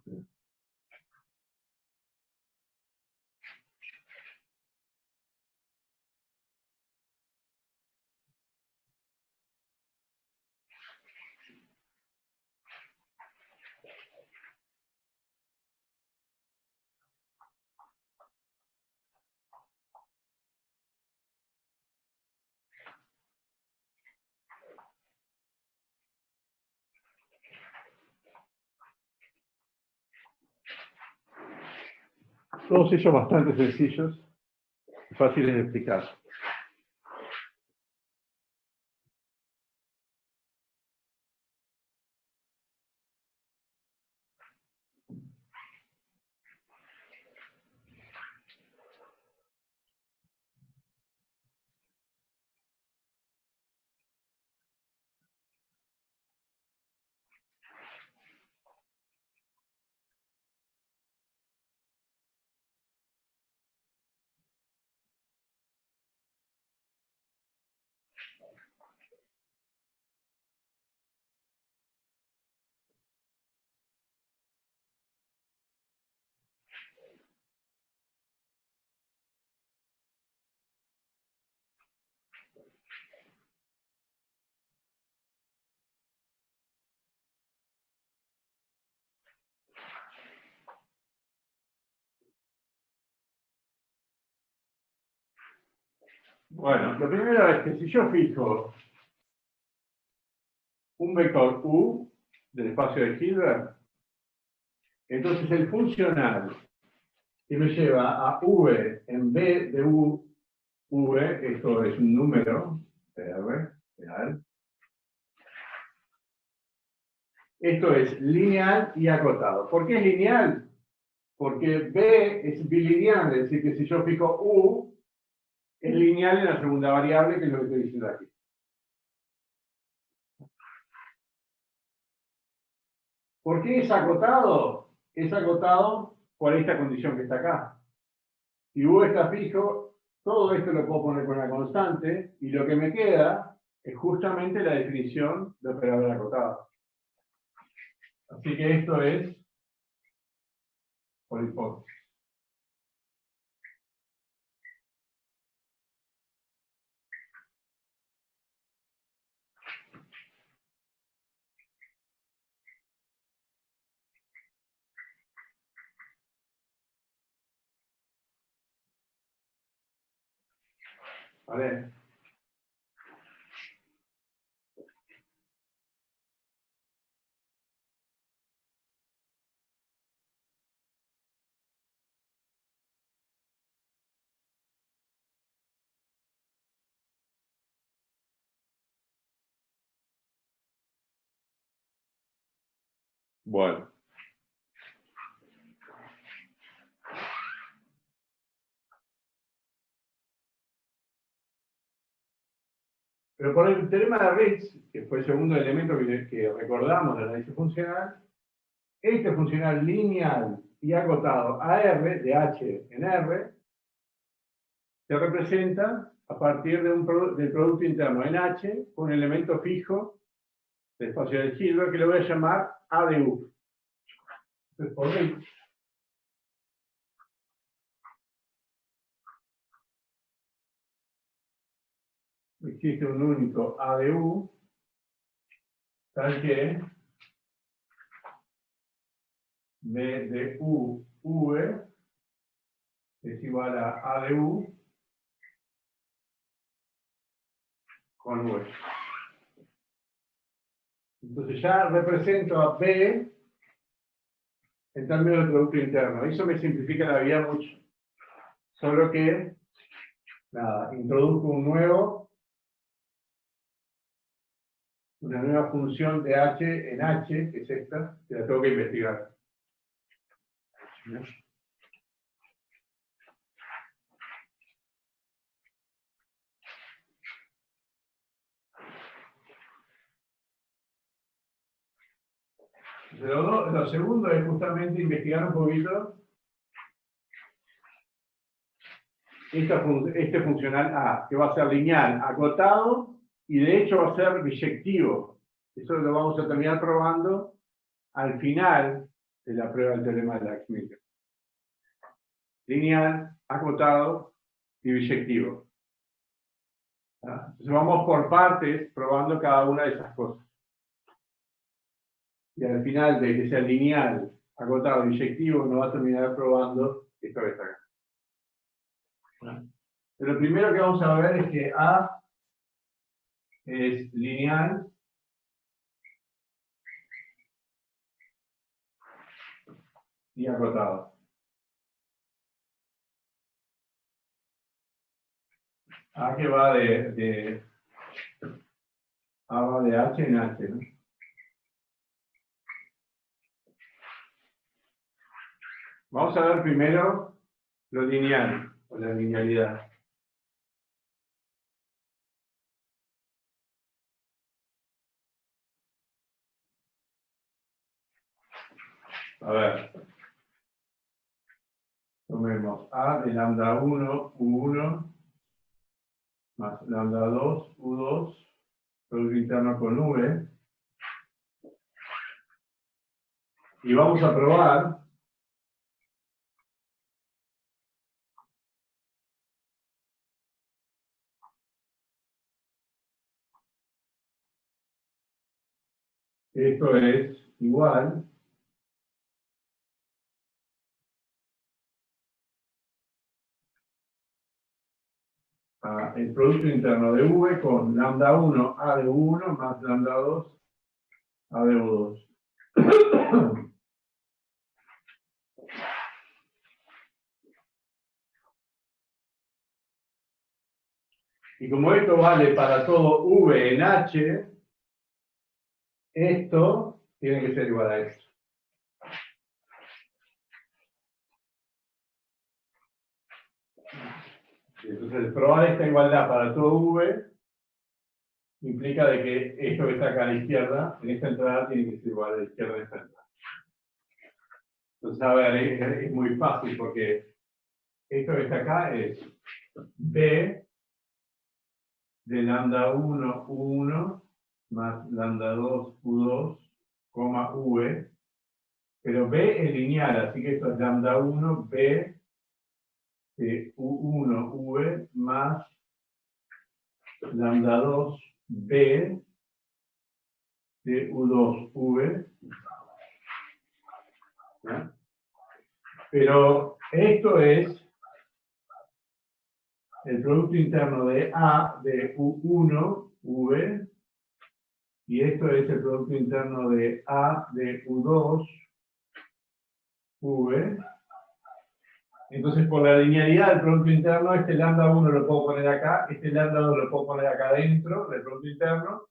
Todos ellos bastante sencillos y fáciles de explicar. Bueno, lo primero es que si yo fijo un vector U del espacio de Hilbert, entonces el funcional que me lleva a V en B de U, V, esto es un número, R, real. Esto es lineal y acotado. ¿Por qué es lineal? Porque B es bilineal, es decir, que si yo fijo U, es lineal en la segunda variable, que es lo que estoy diciendo aquí. ¿Por qué es acotado? Es acotado por esta condición que está acá. Si U está fijo, todo esto lo puedo poner con una constante, y lo que me queda es justamente la definición de operador acotado. Así que esto es por hipótesis. ¿Vale? Bueno. Pero por el teorema de Ritz, que fue el segundo elemento que recordamos del análisis funcional, este funcional lineal y acotado a R, de H en R, se representa a partir de del producto interno en H con un elemento fijo del espacio de Hilbert que le voy a llamar A de U. Entonces, por Ritz, existe un único A de U, tal que B de U, V, es igual a de U con V. Entonces ya represento a B en términos del producto interno. Eso me simplifica la vida mucho. Solo que, nada, introduzco una nueva función de H en H, que es esta, que la tengo que investigar. Lo segundo es justamente investigar un poquito este funcional A, que va a ser lineal, acotado, y de hecho va a ser biyectivo. Eso lo vamos a terminar probando al final de la prueba del teorema de Laxmitter. Lineal, acotado y biyectivo. Entonces vamos por partes probando cada una de esas cosas. Y al final de que sea lineal, acotado y biyectivo, nos va a terminar probando esto que está acá. Pero lo primero que vamos a ver es que A es lineal y acotado. A que va A va de H en H, ¿no? Vamos a ver primero lo lineal, o la linealidad. A ver. Tomemos A de lambda 1, U1, más lambda 2, U2, producto interno con V. Y vamos a probar esto es igual a el producto interno de V con lambda 1 A de U1 más lambda 2 A de U2. Y como esto vale para todo V en H, esto tiene que ser igual a esto. Entonces, probar esta igualdad para todo V implica de que esto que está acá a la izquierda, en esta entrada, tiene que ser igual a la izquierda de esta entrada. Entonces, a ver, es muy fácil porque esto que está acá es B de lambda 1, U1, más lambda 2, U2, coma, V. Pero B es lineal, así que esto es lambda 1, B de U1, V, más lambda 2, B de U2, V. ¿Ya? Pero esto es el producto interno de A de U1, V, y esto es el producto interno de A de U2, V. Entonces, por la linealidad del producto interno, este lambda 1 lo puedo poner acá, este lambda 2 lo puedo poner acá adentro del producto interno,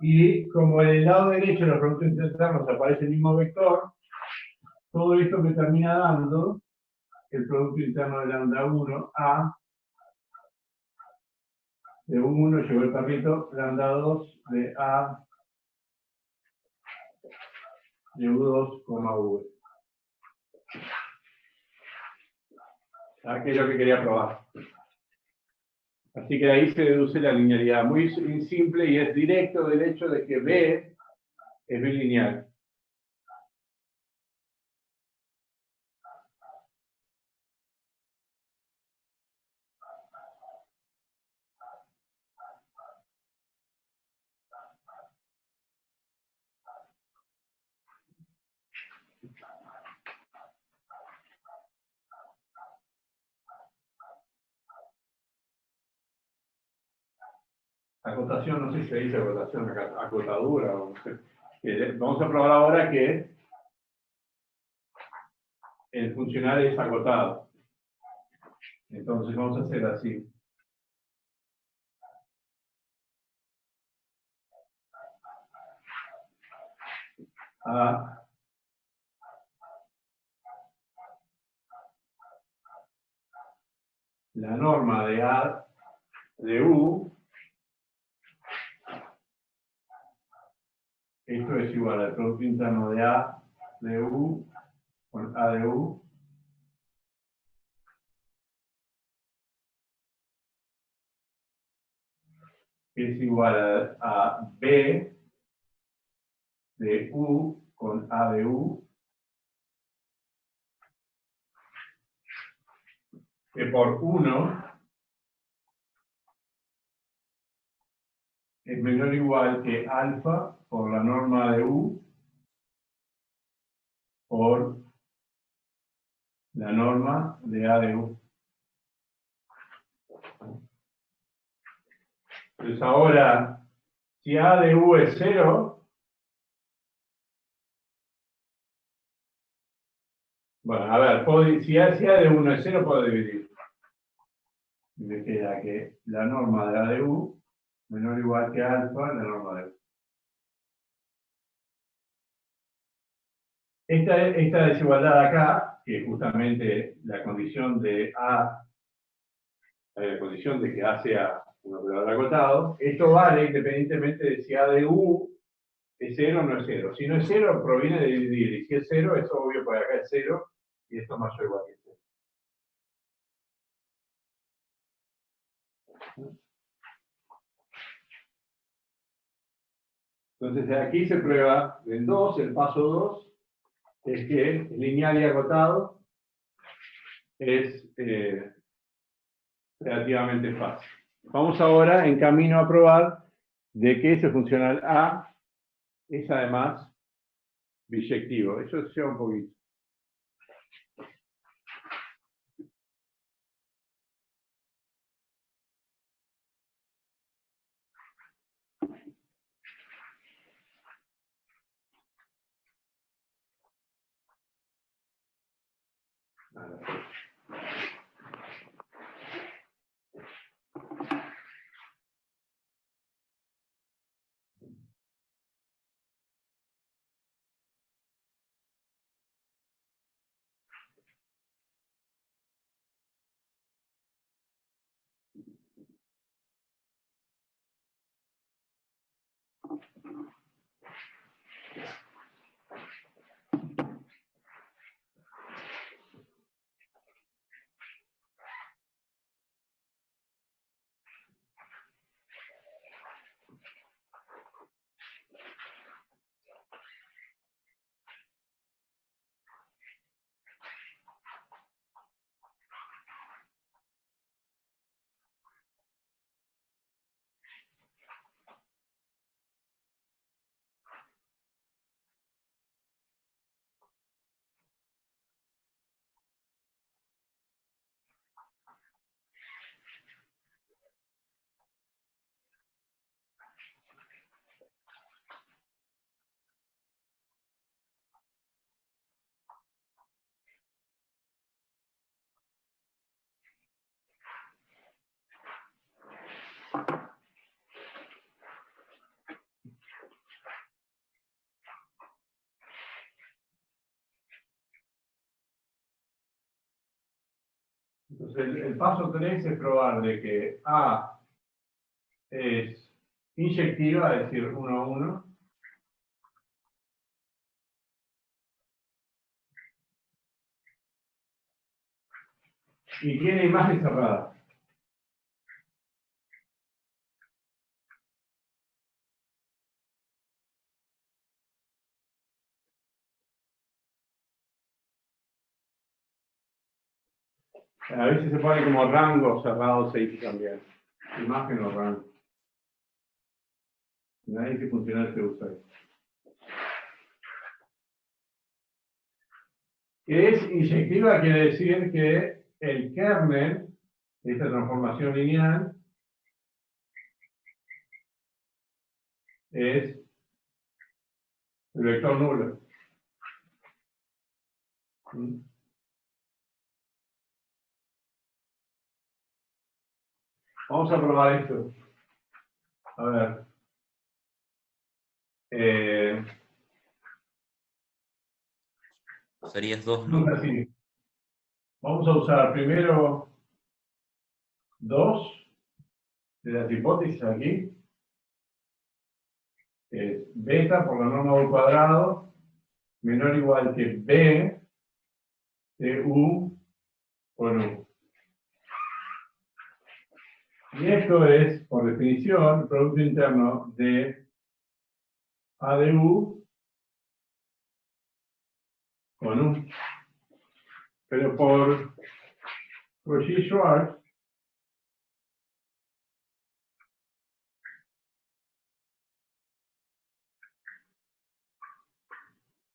y como en el lado derecho de los productos internos aparece el mismo vector, todo esto me termina dando el producto interno de lambda 1, A, de U1 llegó el perrito, lambda 2 de A de U2, V. ¿Ah? Que es lo que quería probar. Así que de ahí se deduce la linealidad. Muy simple y es directo del hecho de que B es bilineal. Acotación, no sé si se dice acotación, acotadura, o no sé. Vamos a probar ahora que el funcional es acotado. Entonces vamos a hacer así. A la norma de A de U, esto es igual al producto interno de A de U con A de U, es igual a B de U con A de U, que por 1 es menor o igual que alfa por la norma de U por la norma de A de U. Entonces ahora, si A de U es 0, bueno, a ver, si A de 1 es 0, puedo dividir. Y me queda que la norma de A de U menor o igual que alfa, la norma de U. Esta desigualdad acá, que es justamente la condición de A, la condición de que A sea un operador acotado, esto vale independientemente de si A de U es 0 o no es 0. Si no es 0, proviene de dividir, y si es 0, es obvio, porque acá es 0, y esto es mayor o igual que 0. Entonces aquí se prueba el 2, el paso 2, es que el lineal y acotado es relativamente fácil. Vamos ahora en camino a probar de que ese funcional A es además biyectivo. Eso lleva un poquito. Entonces, el paso 3 es probar de que A es inyectiva, es decir, 1 a 1, y tiene imagen cerrada. A veces se pone como rango cerrado, se dice también. Imagen o rango. Nadie que funcional se usa eso. Que es inyectiva quiere decir que el kernel de esta transformación lineal es el vector nulo. Vamos a probar esto. A ver. Serías 2, ¿no? Así. Vamos a usar primero 2 de las hipótesis aquí. Que es beta por la norma u cuadrado menor o igual que b de u por u. Y esto es, por definición, el producto interno de A de U con U. Pero por Cauchy-Schwarz,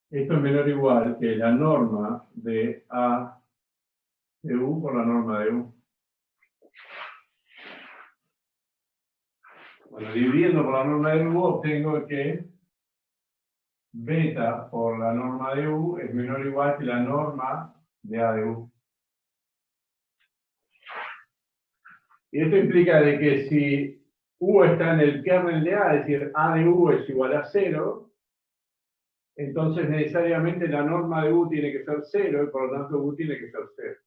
esto es menor o igual que la norma de A de U por la norma de U. Bueno, dividiendo por la norma de U, obtengo que beta por la norma de U es menor o igual que la norma de A de U. Y esto implica de que si U está en el kernel de A, es decir, A de U es igual a 0, entonces necesariamente la norma de U tiene que ser 0 y por lo tanto U tiene que ser 0.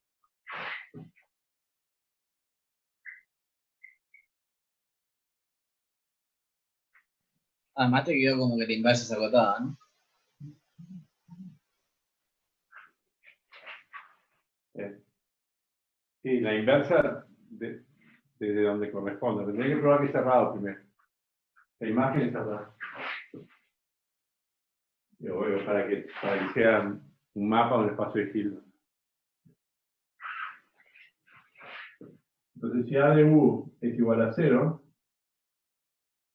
Además te quedó como que te inversa esa agotada, ¿no? Sí, la inversa desde donde corresponde. Tendría que probar que es cerrado primero. La imagen es cerrada. Para que sea un mapa o un espacio de Hilbert. Entonces, si A de U es igual a 0,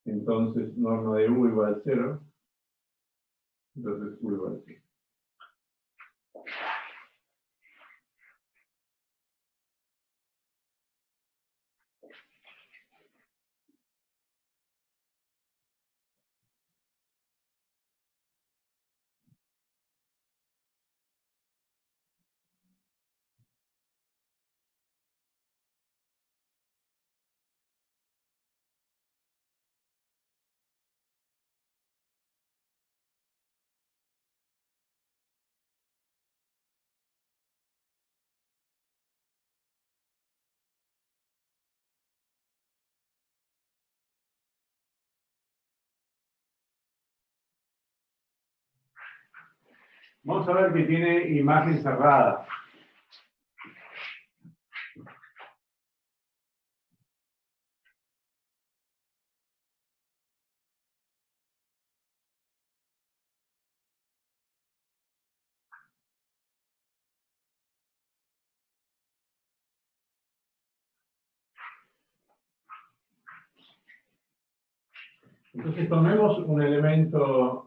entonces norma de U igual a 0, entonces U igual a 0. Vamos a ver que tiene imagen cerrada. Entonces tomemos un elemento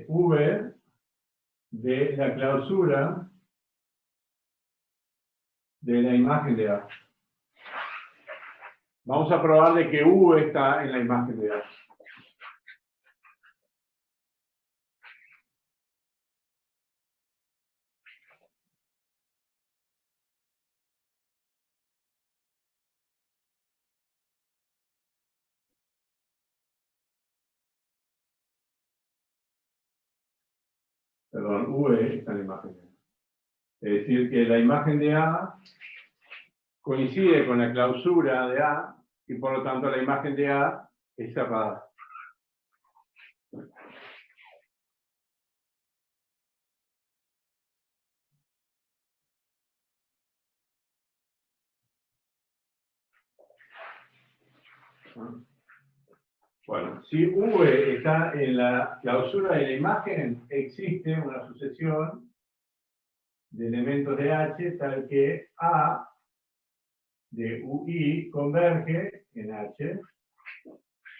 V de la clausura de la imagen de A. Vamos a probar de que U está en la imagen de A. Perdón, V está en la imagen de A. Es decir, que la imagen de A coincide con la clausura de A y por lo tanto la imagen de A es cerrada. Bueno, si V está en la clausura de la imagen, existe una sucesión de elementos de H tal que A de UI converge en H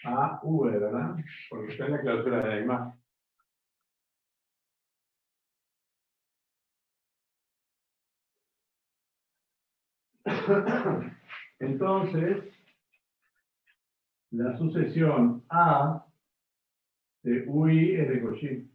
a V, ¿verdad? Porque está en la clausura de la imagen. Entonces, la sucesión A de UI es de Cauchy.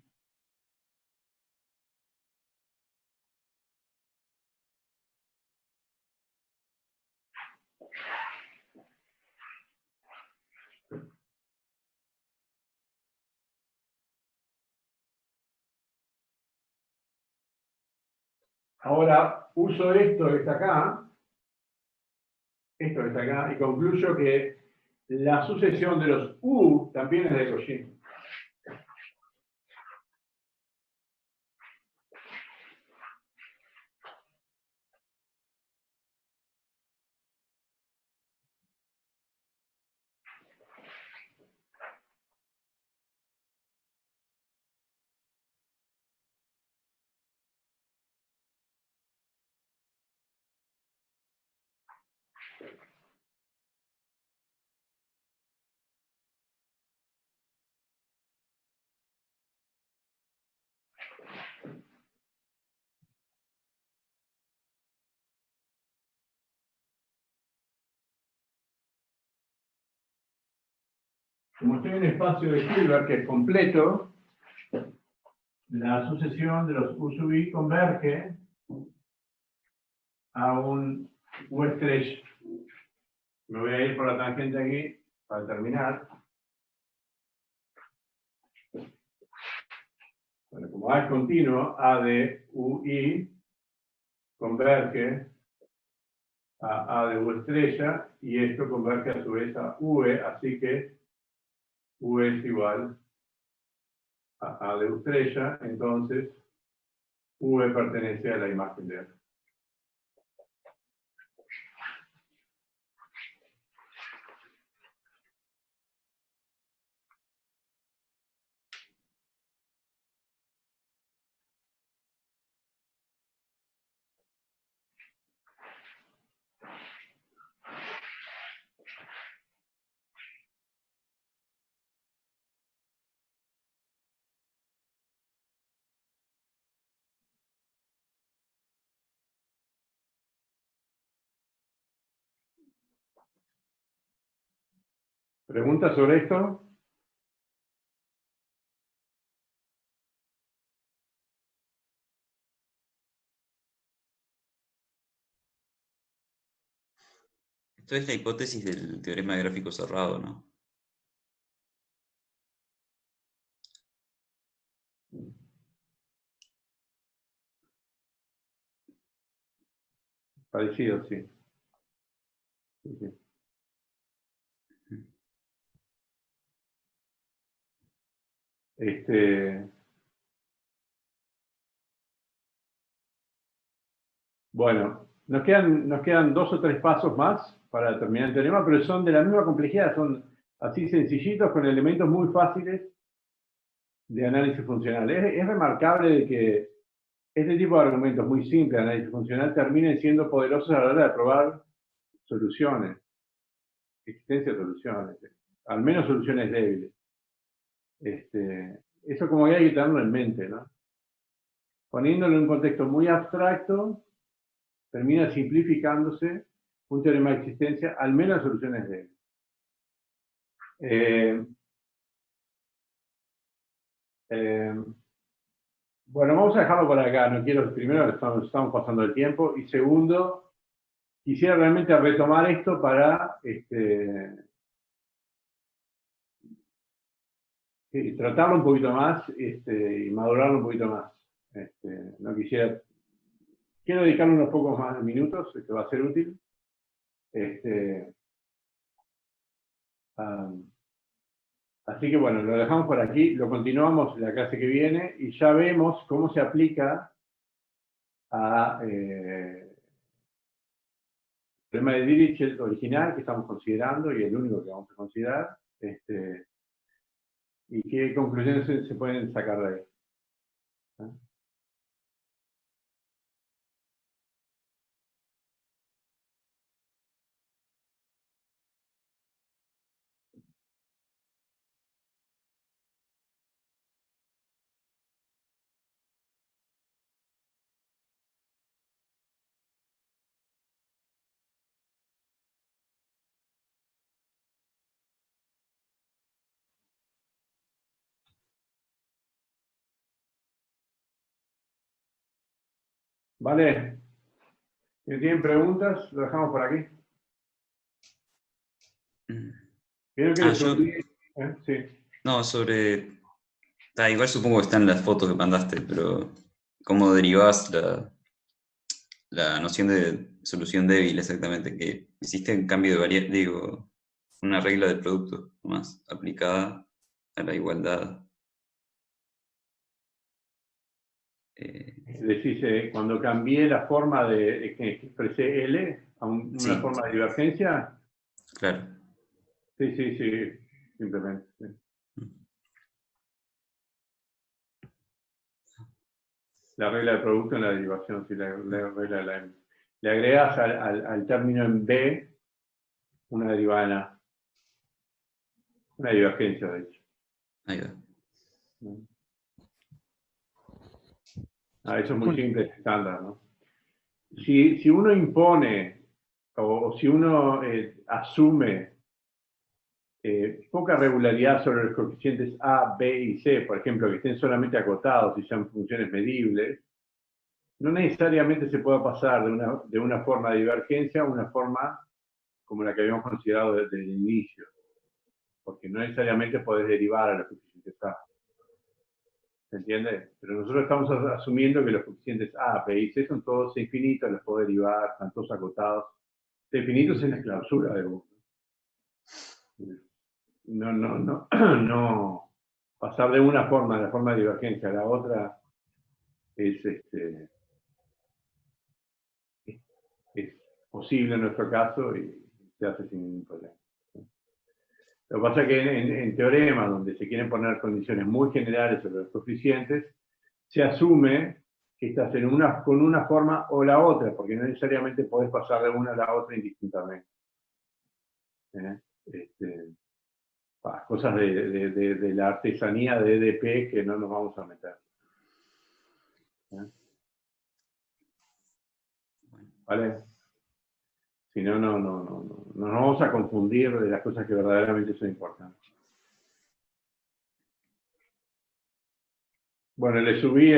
Ahora uso esto que está acá, y concluyo que la sucesión de los U también es de Cauchy. Como estoy en un espacio de Hilbert que es completo, la sucesión de los U sub I converge a un U estrella. Me voy a ir por la tangente aquí para terminar. Bueno, como A es continuo, A de UI converge a de U estrella y esto converge a su vez a UE, así que U es igual a de U estrella, entonces V pertenece a la imagen de A. ¿Preguntas sobre esto? Esto es la hipótesis del teorema de gráfico cerrado, ¿no? Parecido, sí. Sí, sí. Bueno, nos quedan 2 o 3 pasos más para terminar el teorema, pero son de la misma complejidad, son así sencillitos con elementos muy fáciles de análisis funcional. Es remarcable de que este tipo de argumentos muy simples de análisis funcional terminen siendo poderosos a la hora de probar soluciones, existencia de soluciones, al menos soluciones débiles. Eso como que hay que tenerlo en mente, ¿no? Poniéndolo en un contexto muy abstracto, termina simplificándose un teorema de existencia, al menos soluciones débiles. Bueno, vamos a dejarlo por acá. No quiero, primero, estamos pasando el tiempo, y segundo, quisiera realmente retomar esto para tratarlo un poquito más y madurarlo un poquito más. No quisiera quiero dedicarle unos pocos más de minutos, esto va a ser útil. Así que bueno, lo dejamos por aquí, lo continuamos en la clase que viene y ya vemos cómo se aplica a el problema de Dirichlet original que estamos considerando y el único que vamos a considerar, y qué conclusiones se pueden sacar de ahí. ¿Vale? Si tienen preguntas, lo dejamos por aquí. Creo que les yo- olvidé. Sí. No, igual supongo que están las fotos que mandaste, pero ¿cómo derivás la noción de solución débil exactamente? Que hiciste un cambio de variable, digo, una regla de producto más aplicada a la igualdad. Decís, cuando cambié la forma de que expresé L a una Sí. forma de divergencia. Claro. Sí, simplemente. Sí. La regla de producto en la derivación, sí, la regla de la M. Le agregas al término en B una derivada en A. Una divergencia, de hecho. Ahí va. Eso es muy simple, es estándar, ¿no? Si uno impone o si uno asume poca regularidad sobre los coeficientes A, B y C, por ejemplo, que estén solamente acotados y sean funciones medibles, no necesariamente se puede pasar de una forma de divergencia a una forma como la que habíamos considerado desde el inicio, porque no necesariamente podés derivar a los coeficientes A. ¿Se entiende? Pero nosotros estamos asumiendo que los coeficientes A, B y C son todos infinitos, los puedo derivar, están todos acotados. Infinitos en la clausura de uno. No. Pasar de una forma, de la forma de divergencia a la otra, es posible en nuestro caso y se hace sin ningún problema. Lo que pasa es que en teoremas donde se quieren poner condiciones muy generales sobre los coeficientes, se asume que estás con una forma o la otra, porque no necesariamente podés pasar de una a la otra indistintamente. Cosas de la artesanía de EDP que no nos vamos a meter. ¿Vale? Si no, no nos vamos a confundir de las cosas que verdaderamente son importantes. Bueno, le subí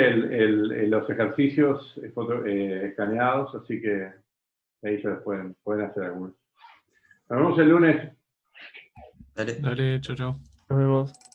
los ejercicios escaneados, así que ahí ya pueden hacer algunos. Nos vemos el lunes. Dale. Dale, chao, chao. Nos vemos.